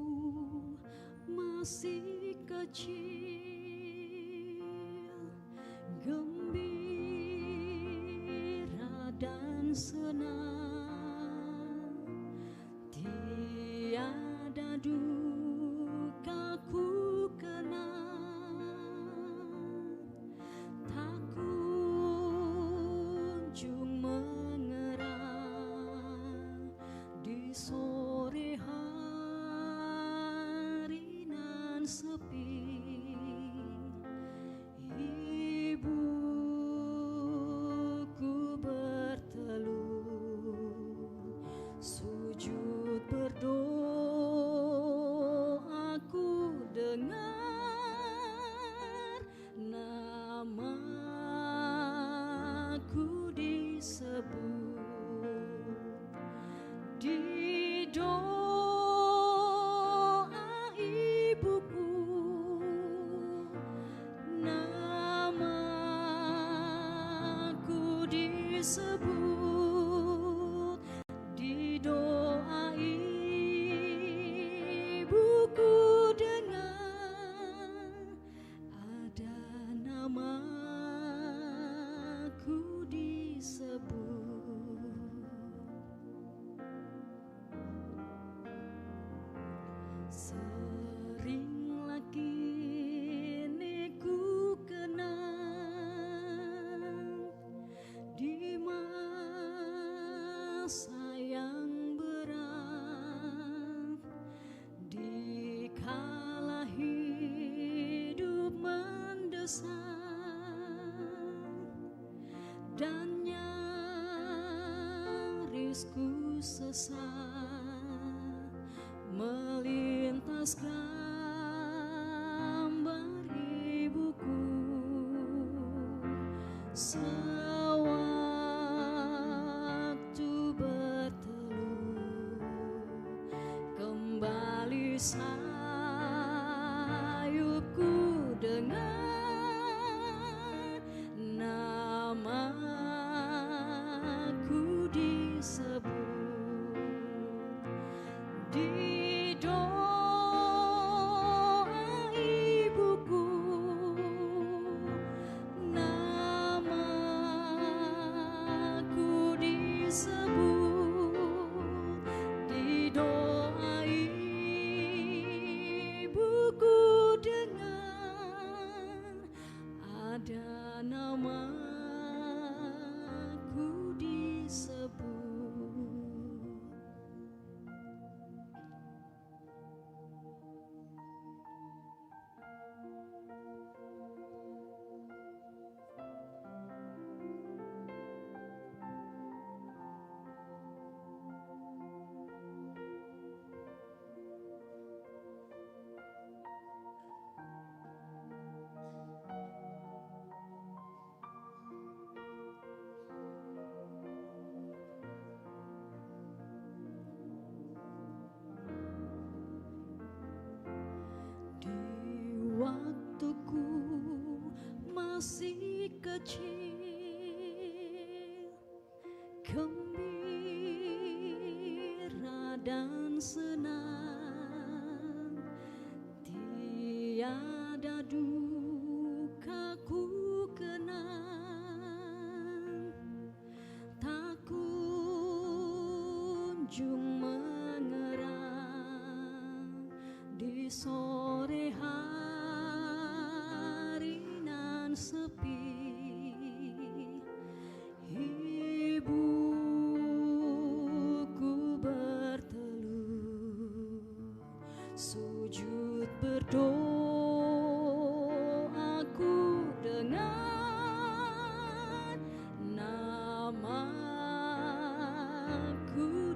masih kecil, gembira dan senang, tiada duka ku kenang, tak kunjung mengerang di sore hari nan sepi. Ibuku berteluh, sujud berdoa, ku dengar namaku disebut. Di doa ibuku, namaku disebut. Di doa ibuku dengar, ada namaku disebut. Seringlah kini ku kenang di masa yang berat, di kala hidup mendesak dan nyaris ku sesat, melintas gambar ibuku sewaktu berteluh, kembali sayupku dengar namaku disebut. Di doa ibuku, namaku disebut. Di doa ibuku dengar, ada namaku disebut. Waktuku masih kecil, gembira dan senang, tiada duka ku kenang, tak kunjung mengerang di sore hari nan sepi. Ibuku berteluh, sujud berdoa, ku dengar namaku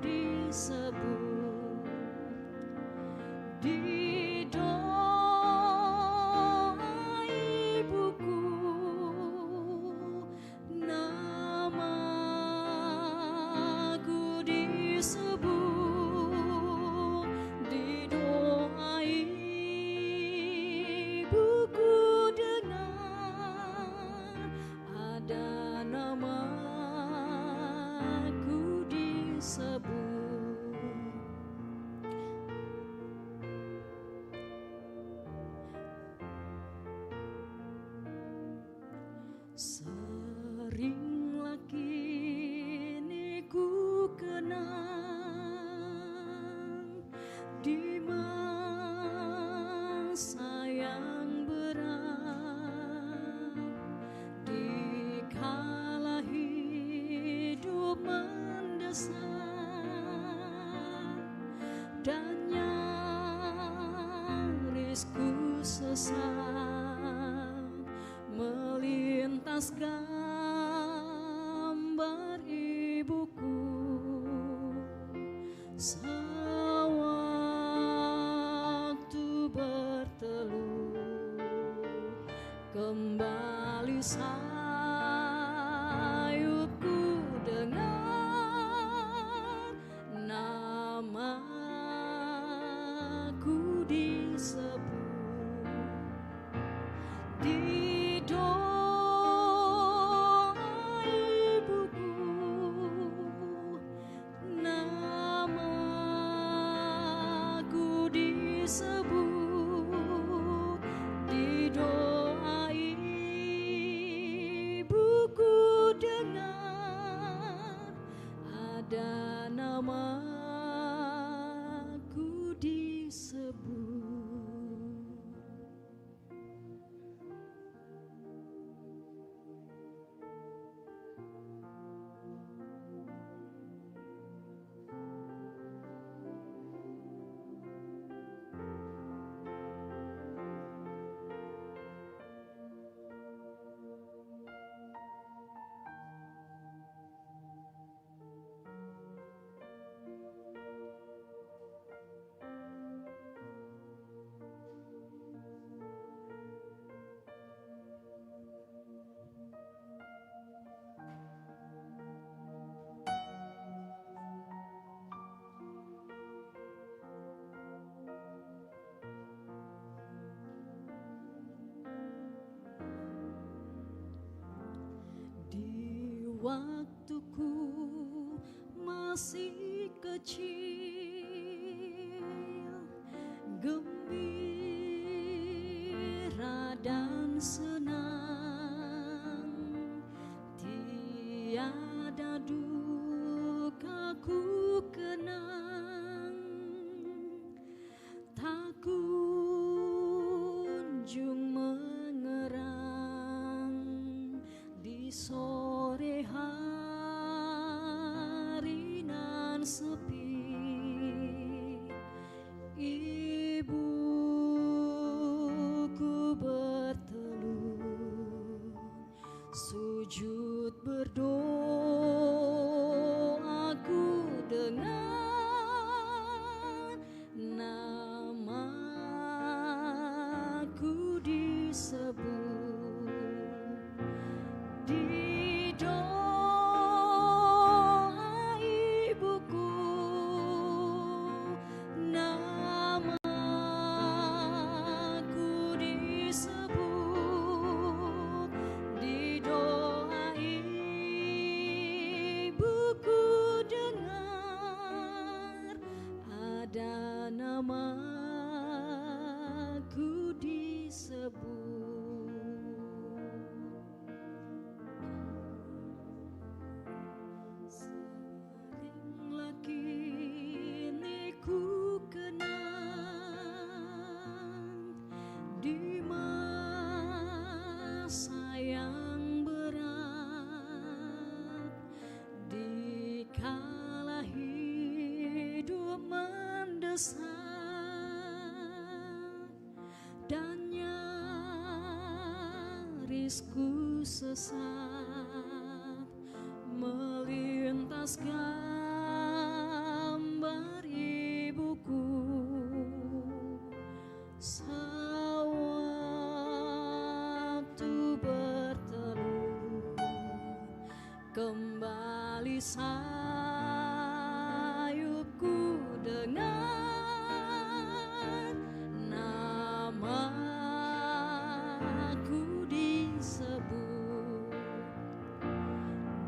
disebut. Di doa Seringlah kini ku kenang di masa yang berat, di kala hidup mendesak dan nyaris ku sesat melintas gambar ibuku. Sewaktu berteluh kembali sayupku dengar namaku disebut. Di doa ibuku namaku disebut. Di doa ibuku dengar ada namaku disebut. Di waktuku masih kecil, gembira dan senang, tiada duka ku kenang, tak kunjung mengerang di sore hari nan sepi. Ibuku berteluh sujud berdoa, ku dengar namaku disebut. Di doa ibuku namaku disebut. Di doa ibuku dengar ada namaku disebut. Seringlah kini ku kenang di masa yang berat, di kala hidup mendesak dan nyaris ku sesat melintas gambar ibuku. Sewaktu berteluh kembali sayupku dengar namaku disebut.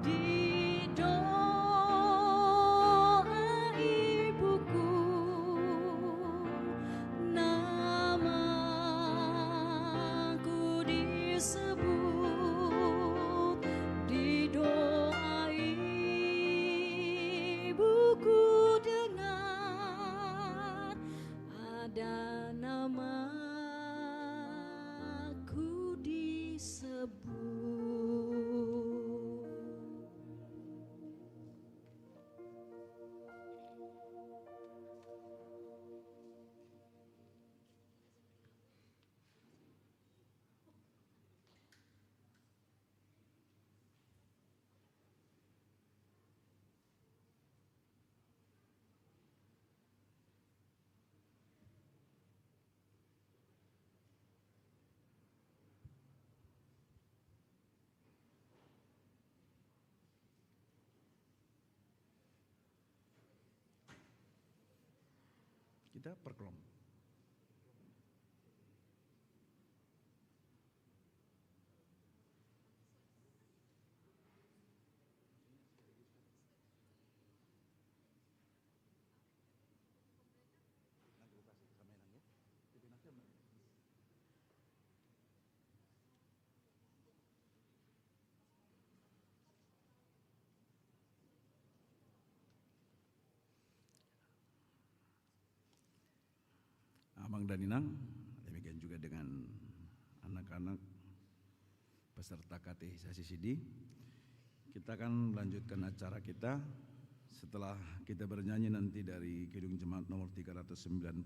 Di doa ibuku namaku disebut. kita per kelompok. Abang dan Inang, demikian juga dengan anak-anak peserta katekisasi Sidi. Kita akan melanjutkan acara kita setelah kita bernyanyi nanti dari Kidung Jemaat nomor 395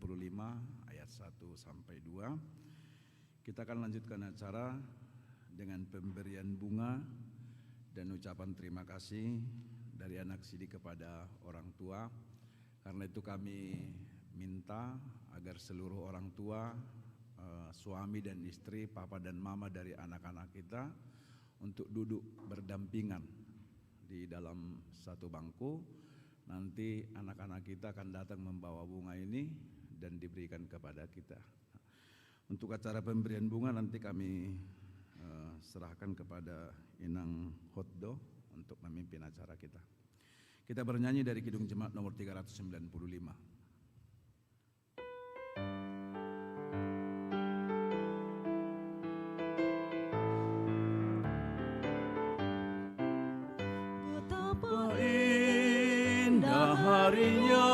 ayat 1 sampai 2. Kita akan lanjutkan acara dengan pemberian bunga dan ucapan terima kasih dari anak Sidi kepada orang tua. Karena itu kami minta agar seluruh orang tua, suami dan istri, papa dan mama dari anak-anak kita untuk duduk berdampingan di dalam satu bangku. Nanti anak-anak kita akan datang membawa bunga ini dan diberikan kepada kita. Untuk acara pemberian bunga nanti kami serahkan kepada Inang Hotdo untuk memimpin acara kita. Kita bernyanyi dari Kidung Jemaat nomor 395. Betapa Indah harinya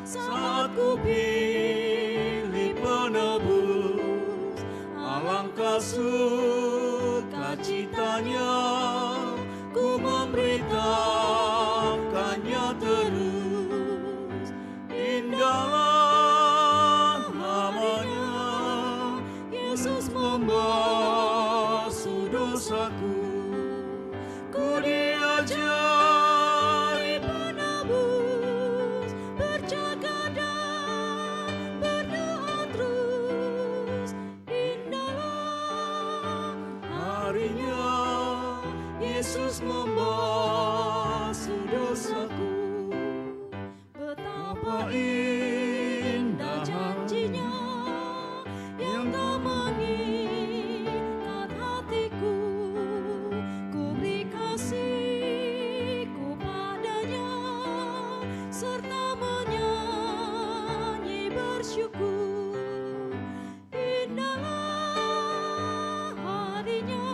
saat ku pilih penebus, alangkah sukacitanya ku memberitakannya terus. Indahlah namanya, Yesus membasuh dosaku. Ku diajari penebus, berjaga dan berdoa terus. Indahlah harinya, Yesus membasuh dosaku. betapa indah janjinya yang tak mengikat hatiku. Ku beri kasihku padanya serta menyanyi bersyukur. Indahlah harinya,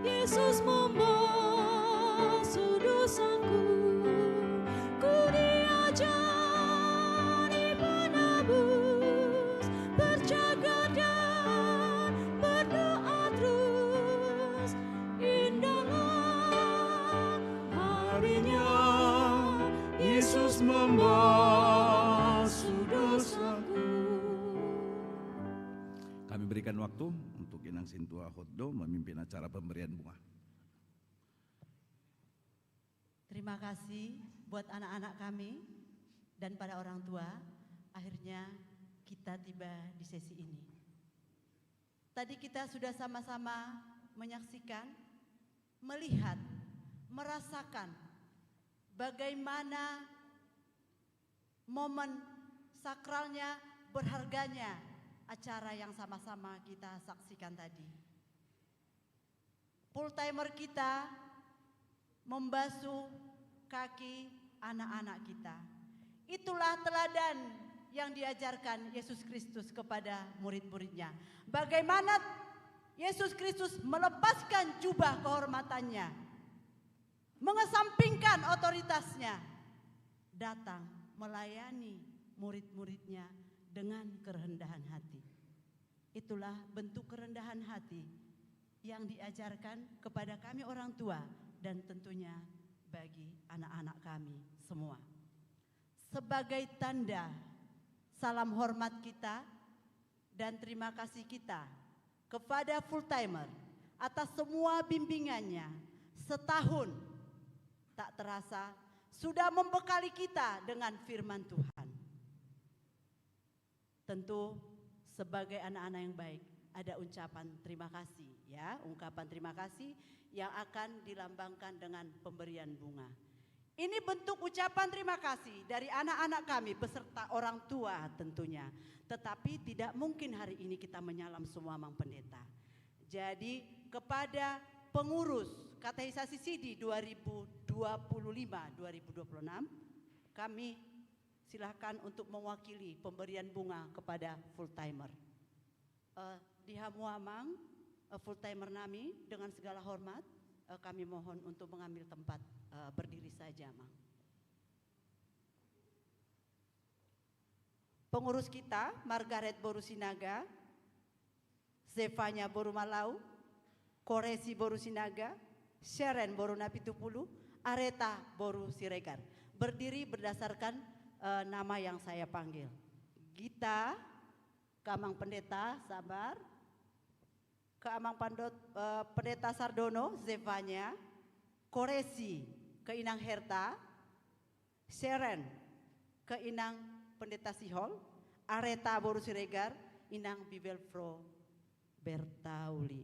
Yesus membasuh dosaku. Ku diajari penebus, berjaga dan berdoa terus. Indahlah Harinya, Yesus membasuh dosaku. Kami berikan waktu untuk Inang Sintua Hotdo memimpin acara pemberian bunga. Terima kasih buat anak-anak kami dan para orang tua. Akhirnya kita tiba di sesi ini. Tadi kita sudah sama-sama menyaksikan, melihat, merasakan bagaimana momen sakralnya, berharganya acara yang sama-sama kita saksikan tadi. Full timer kita membasuh kaki anak-anak kita. Itulah teladan yang diajarkan Yesus Kristus kepada murid-muridnya. Bagaimana Yesus Kristus melepaskan jubah kehormatannya, mengesampingkan otoritasnya, datang melayani murid-muridnya dengan kerendahan hati. Itulah bentuk kerendahan hati yang diajarkan kepada kami orang tua dan tentunya bagi anak-anak kami semua. Sebagai tanda salam hormat kita dan terima kasih kita kepada full timer atas semua bimbingannya setahun tak terasa sudah membekali kita dengan firman Tuhan. Tentu sebagai anak-anak yang baik ada ucapan terima kasih ya, ungkapan terima kasih yang akan dilambangkan dengan pemberian bunga. Ini bentuk ucapan terima kasih dari anak-anak kami beserta orang tua tentunya. Tetapi tidak mungkin hari ini kita menyalam semua Mang Pendeta. Jadi kepada pengurus katekisasi Sidi 2025-2026 kami silakan untuk mewakili pemberian bunga kepada full timer. Dihamuamang full timer nami dengan segala hormat kami mohon untuk mengambil tempat berdiri saja, Mang. Pengurus kita Margaret Borusinaga, Zevanya Borumalau, Koresi Borusinaga, Sharon Borunapitupulu, Areta Boru Siregar. Berdiri berdasarkan nama yang saya panggil. Gita, Kamang Pendeta, sabar. Keamang Pendeta Sardono, Zevanya, Koresi, Keinang Herta, Sharon, Keinang Pendeta Sihol, Areta Boru Siregar, Inang Bibelfro Bertauli.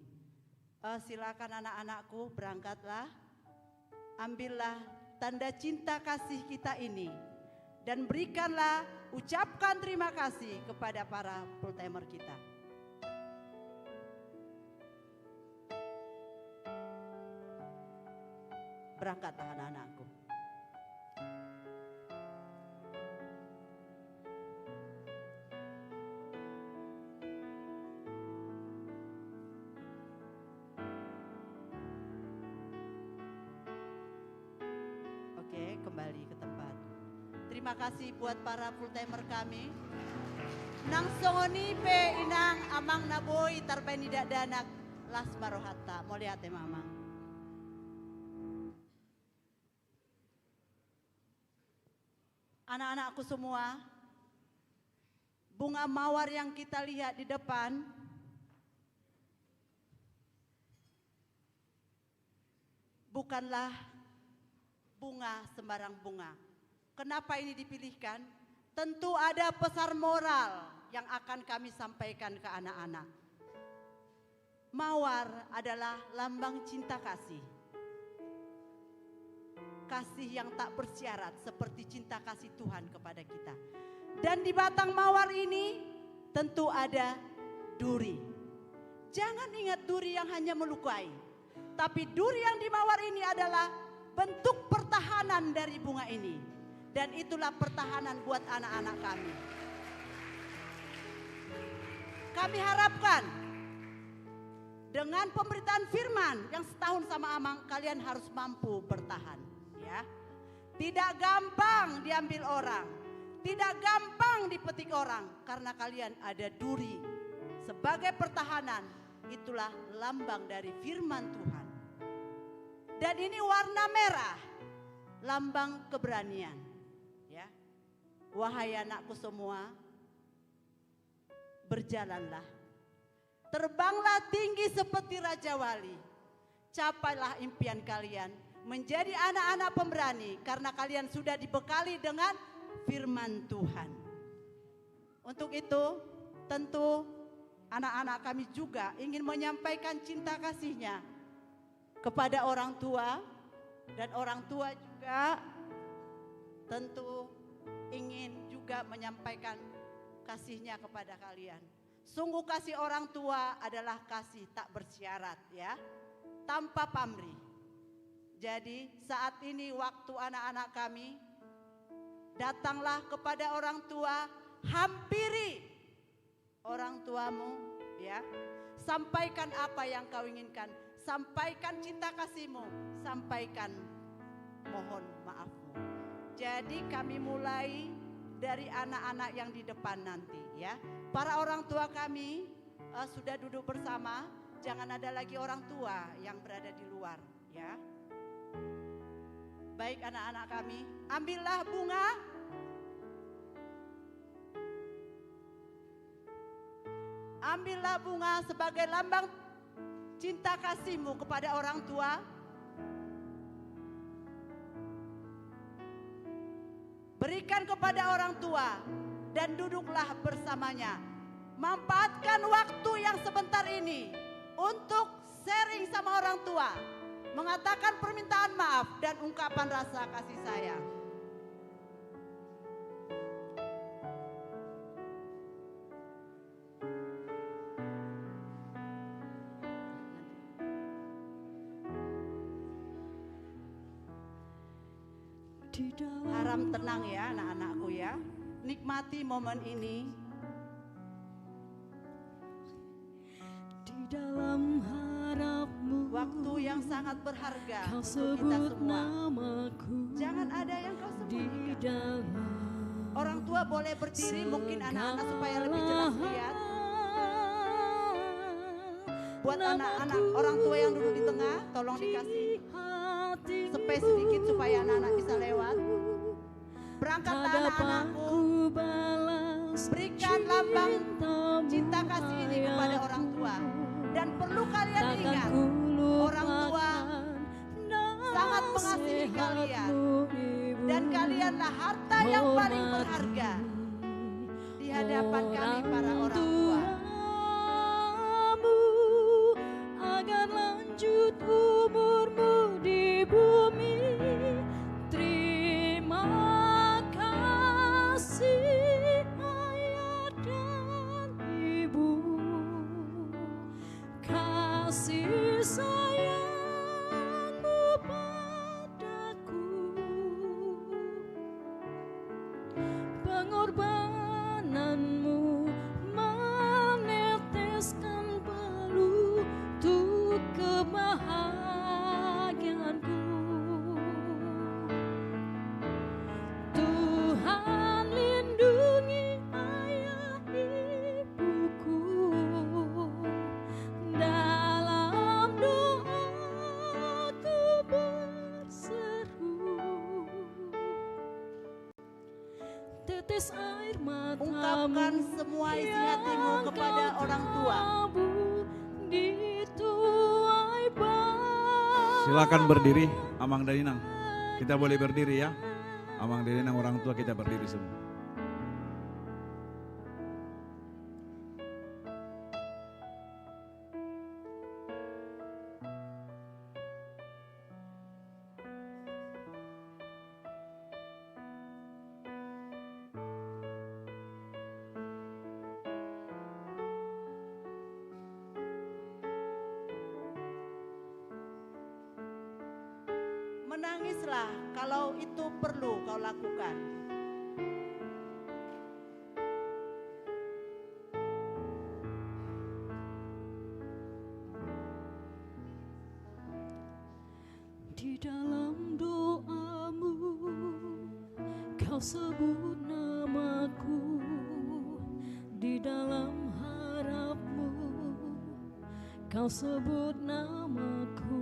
Silakan anak-anakku berangkatlah, ambillah tanda cinta kasih kita ini dan berikanlah ucapkan terima kasih kepada para full timer kita. Berangkatlah anak-anakku. Oke, kembali ke tempat. Terima kasih buat para full timer kami. Nang songoni pe inang amang naboy tarbani danak las marohata. Mau lihat ya mamang. Anak-anakku semua, bunga mawar yang kita lihat di depan bukanlah bunga sembarang bunga. Kenapa ini dipilihkan? Tentu ada pesan moral yang akan kami sampaikan ke anak-anak. Mawar adalah lambang cinta kasih. Kasih yang tak bersyarat seperti cinta kasih Tuhan kepada kita. Dan di batang mawar ini tentu ada duri. Jangan ingat duri yang hanya melukai. Tapi duri yang di mawar ini adalah bentuk pertahanan dari bunga ini. Dan itulah pertahanan buat anak-anak kami. Kami harapkan dengan pemberitaan firman yang setahun sama Amang, kalian harus mampu bertahan. Ya. Tidak gampang diambil orang, tidak gampang dipetik orang, karena kalian ada duri sebagai pertahanan. Itulah lambang dari firman Tuhan. Dan ini warna merah, lambang keberanian. Ya, wahai anakku semua, berjalanlah, terbanglah tinggi seperti Raja Wali, capailah impian kalian. Menjadi anak-anak pemberani karena kalian sudah dibekali dengan firman Tuhan. Untuk itu tentu anak-anak kami juga ingin menyampaikan cinta kasihnya kepada orang tua. Dan orang tua juga tentu ingin juga menyampaikan kasihnya kepada kalian. Sungguh kasih orang tua adalah kasih tak bersyarat ya, tanpa pamrih. Jadi saat ini waktu anak-anak kami, datanglah kepada orang tua, hampiri orang tuamu ya. Sampaikan apa yang kau inginkan, sampaikan cinta kasihmu, sampaikan mohon maafmu. Jadi kami mulai dari anak-anak yang di depan nanti ya. Para orang tua kami sudah duduk bersama, jangan ada lagi orang tua yang berada di luar ya. Baik anak-anak kami, ambillah bunga. Ambillah bunga sebagai lambang cinta kasihmu kepada orang tua. Berikan kepada orang tua dan duduklah bersamanya. Manfaatkan waktu yang sebentar ini untuk sharing sama orang tua. mengatakan permintaan maaf dan ungkapan rasa kasih sayang. Harap tenang ya anak-anakku ya. Nikmati momen ini. Di dalam harapmu, Waktu yang sangat berharga kau untuk kita sebut semua. namaku. Jangan ada yang kau Di sembunyikan. dalam Orang tua boleh berdiri mungkin anak-anak supaya lebih jelas lihat. Buat anak-anak, orang tua yang duduk di tengah, tolong dikasih space sedikit supaya anak-anak bisa lewat. Berangkatlah anak-anakku, berikan lambang cinta kasih ini kepada orang tua. Dan perlu kalian ingat, orang tua sangat mengasihi kalian. Dan kalianlah harta yang paling berharga di hadapan kami para orang tua. Agar lanjut umurmu di bumi. Terima kasih ayah dan ibu. Kasih sayangmu padaku, pengorbananmu meneteskan peluh untuk kebahagiaanku. Tuhan lindungi ayah ibuku, dalam doaku berseru. Tetes air matamu Ungkapkan semua isi hatimu kepada orang tua. Silakan berdiri, Amang dan Inang. Kita boleh berdiri ya. Amang dan Inang orang tua kita berdiri semua. Menangislah kalau itu perlu kau lakukan. Di dalam doamu kau sebut namaku. Di dalam harapmu kau sebut namaku.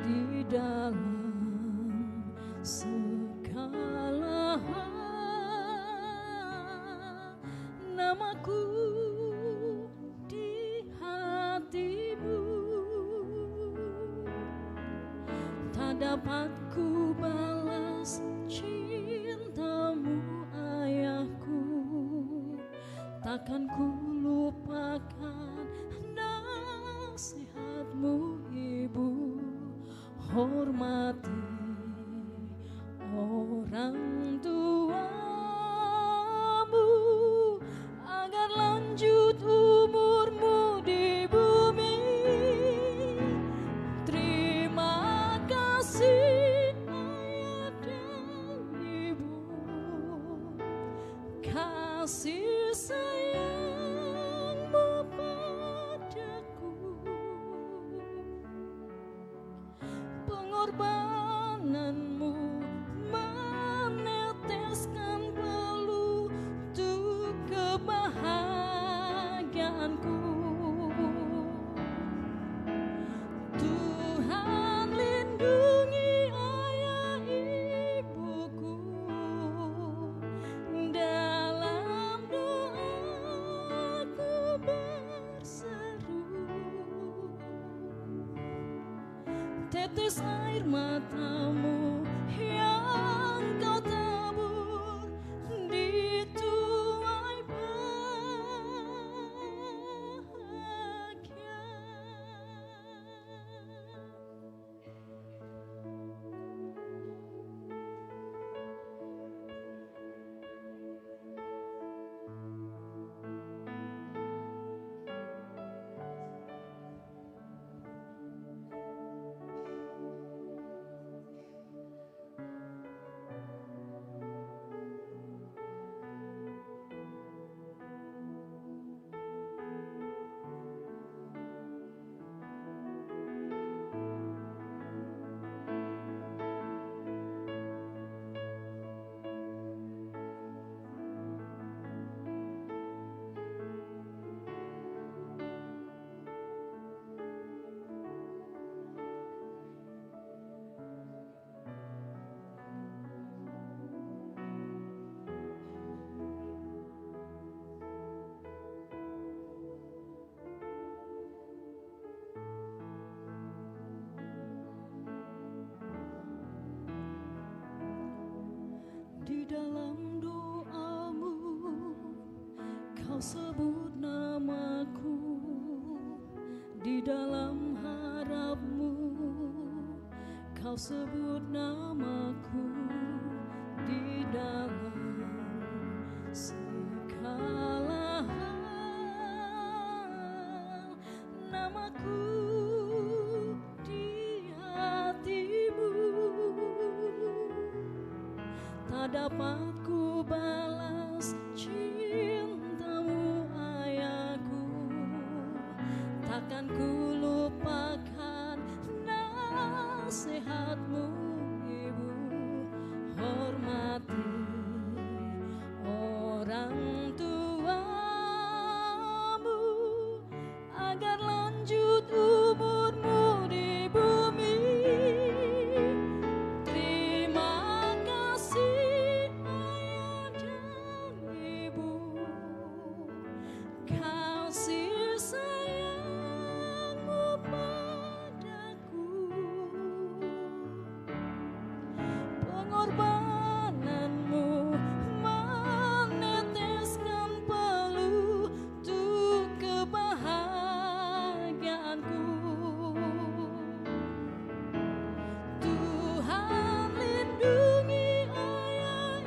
Di dalam segala hal namaku di hatimu. Tak dapat ku balas cintamu ayahku. Takkan ku lupakan nasihatmu ibu. Hormati orang tuamu agar lanjut umurmu di bumi. Terima kasih ayah dan ibu. Kasih sayangmu padaku, pengorbananmu meneteskan peluh untuk kebahagiaanku. Tuhan lindungi ayah ibuku, dalam doaku berseru. Tetes air matamu yang kau tabur di tuai bahagia. Di dalam doamu kau sebut namaku, di dalam harapmu kau sebut namaku, di dalam segala hal namaku di hatimu. Tak dapat ku balas cintamu ayahku, takkan ku lupakan nasihatmu ibu. Hormati orang tuamu agar lanjut umurmu di bumi. Terima kasih ayah dan ibu, kasih sayangmu padaku, pengorbananmu meneteskan peluh untuk kebahagiaanku. Tuhan lindungi ayah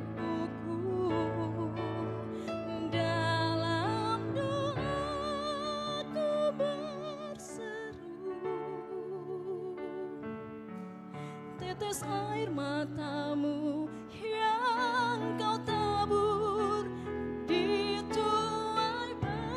ibuku, dalam doaku berseru. Tetes air matamu yang kau tabur di tuai bahagia.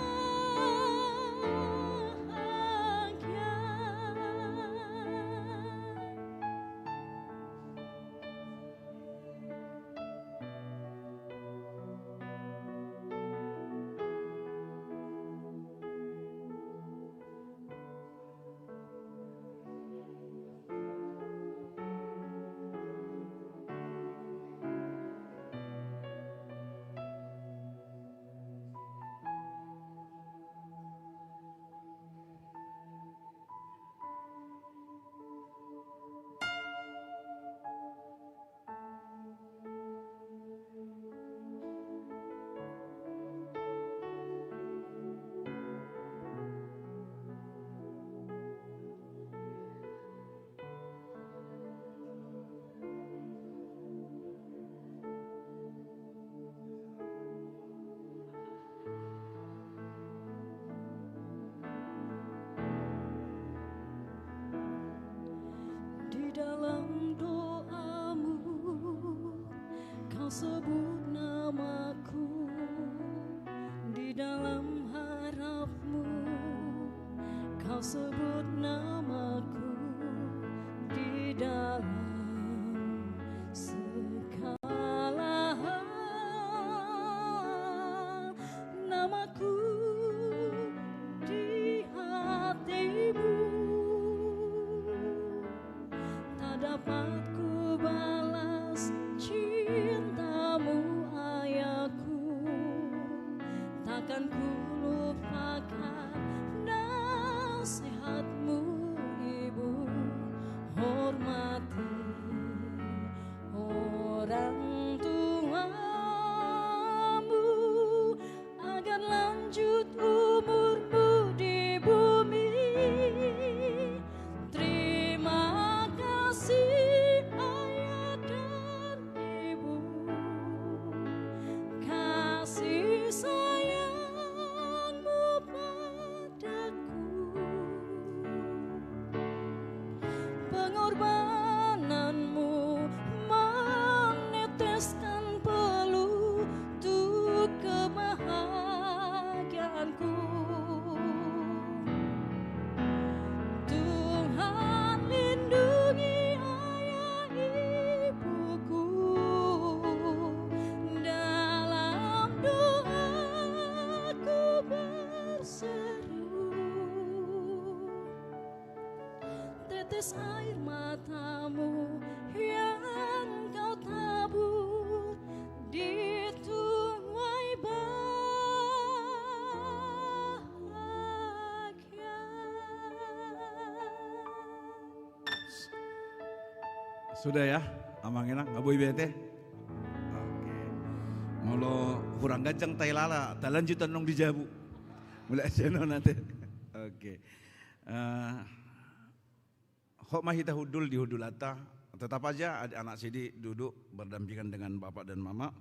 Di dalam doamu kau sebut namaku, di dalam harapmu kau sebut namaku, di dalam segala hal namaku di hatimu. Tak dapat ku balas cintamu ayahku, takkan ku lupakan nasihatmu ibu. Hormati orang tuamu agar lanjut umurmu di bumi. Terima kasih ayah dan ibu, kasih sayangmu padaku, pengorbananmu meneteskan peluh untuk kebahagiaanku. Tuhan lindungi ayah ibuku, dalam doaku berseru. Tetes air matamu yang kau tabur di tuai bahagia. Sudah ya, amang enak, ngabui bete. Molo hurang gancang tai lala, talanjutan nong dijabu. Mulai seno nanti. Oke. Hok mahita hudul di hudulata. Tetap aja anak sidi duduk berdampingan dengan bapak dan mama.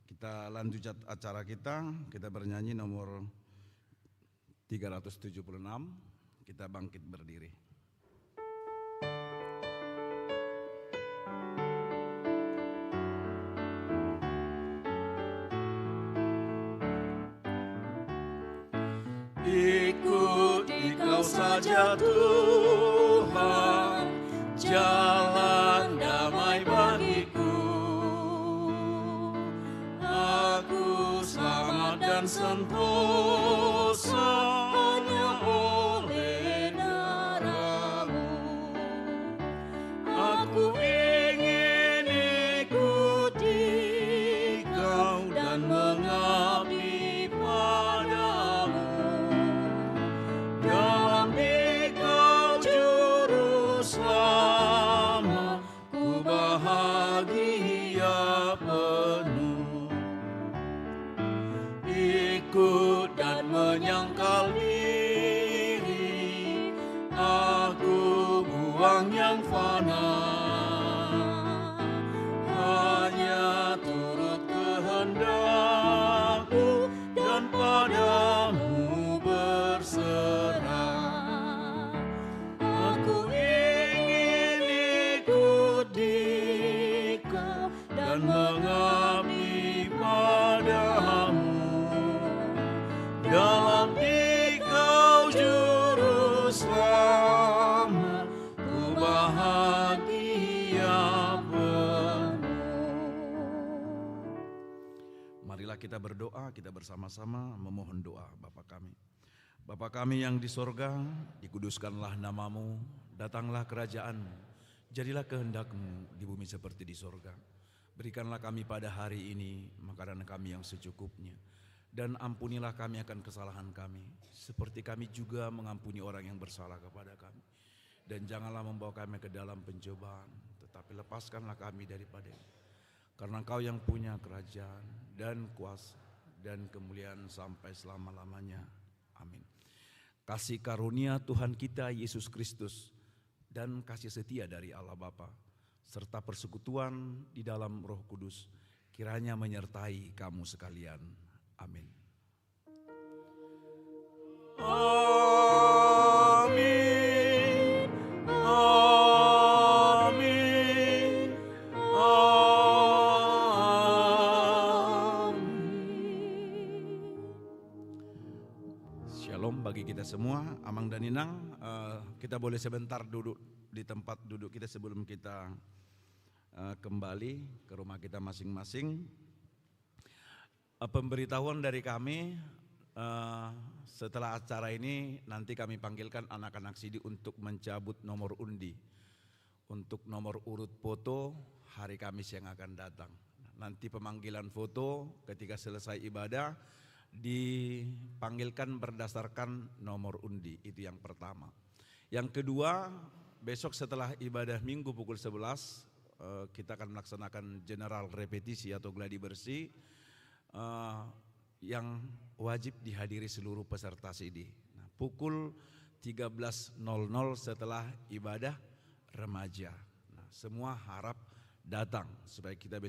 Kita lanjut acara kita bernyanyi nomor 376. Kita bangkit berdiri. Ikuti kau saja Tuhan, jalan damai bagiku. Aku selamat dan sentosa hanya oleh darah-Mu. Aku ingin ikuti Kau dan mengabdi padamu. Dalam Dikau juru selamat, ku bahagia penuh. Ikut dan menyangkal diri, aku buang yang fana. Hanya turut kehendak-Mu dan padamu berserah. Aku ingin ikut Dikau dan mengabdi padamu. Dalam Dikau juru selamat, ku bahagia penuh. Marilah kita berdoa, kita bersama-sama memohon doa Bapa kami. Bapa kami yang di sorga, dikuduskanlah nama-Mu, datanglah kerajaan-Mu, jadilah kehendak-Mu di bumi seperti di sorga. Berikanlah kami pada hari ini makanan kami yang secukupnya, dan ampunilah kami akan kesalahan kami, seperti kami juga mengampuni orang yang bersalah kepada kami. Dan janganlah membawa kami ke dalam pencobaan, tetapi lepaskanlah kami daripada ini. Karena Engkau yang punya kerajaan dan kuasa dan kemuliaan sampai selama-lamanya. Amin. Kasih karunia Tuhan kita Yesus Kristus dan kasih setia dari Allah Bapa serta persekutuan di dalam Roh Kudus kiranya menyertai kamu sekalian. Amin. Amin. Amin. Amin. Shalom bagi kita semua, Amang dan Inang. Kita boleh sebentar duduk di tempat duduk kita sebelum kita kembali ke rumah kita masing-masing. Pemberitahuan dari kami, setelah acara ini nanti kami panggilkan anak-anak sidi untuk mencabut nomor undi. Untuk nomor urut foto hari Kamis yang akan datang. Nanti pemanggilan foto ketika selesai ibadah dipanggilkan berdasarkan nomor undi, itu yang pertama. Yang kedua, besok setelah ibadah minggu pukul 11 kita akan melaksanakan general repetisi atau gladi bersih yang wajib dihadiri seluruh peserta sidi. Nah, pukul 13.00 setelah ibadah remaja. Nah, semua harap datang supaya kita besok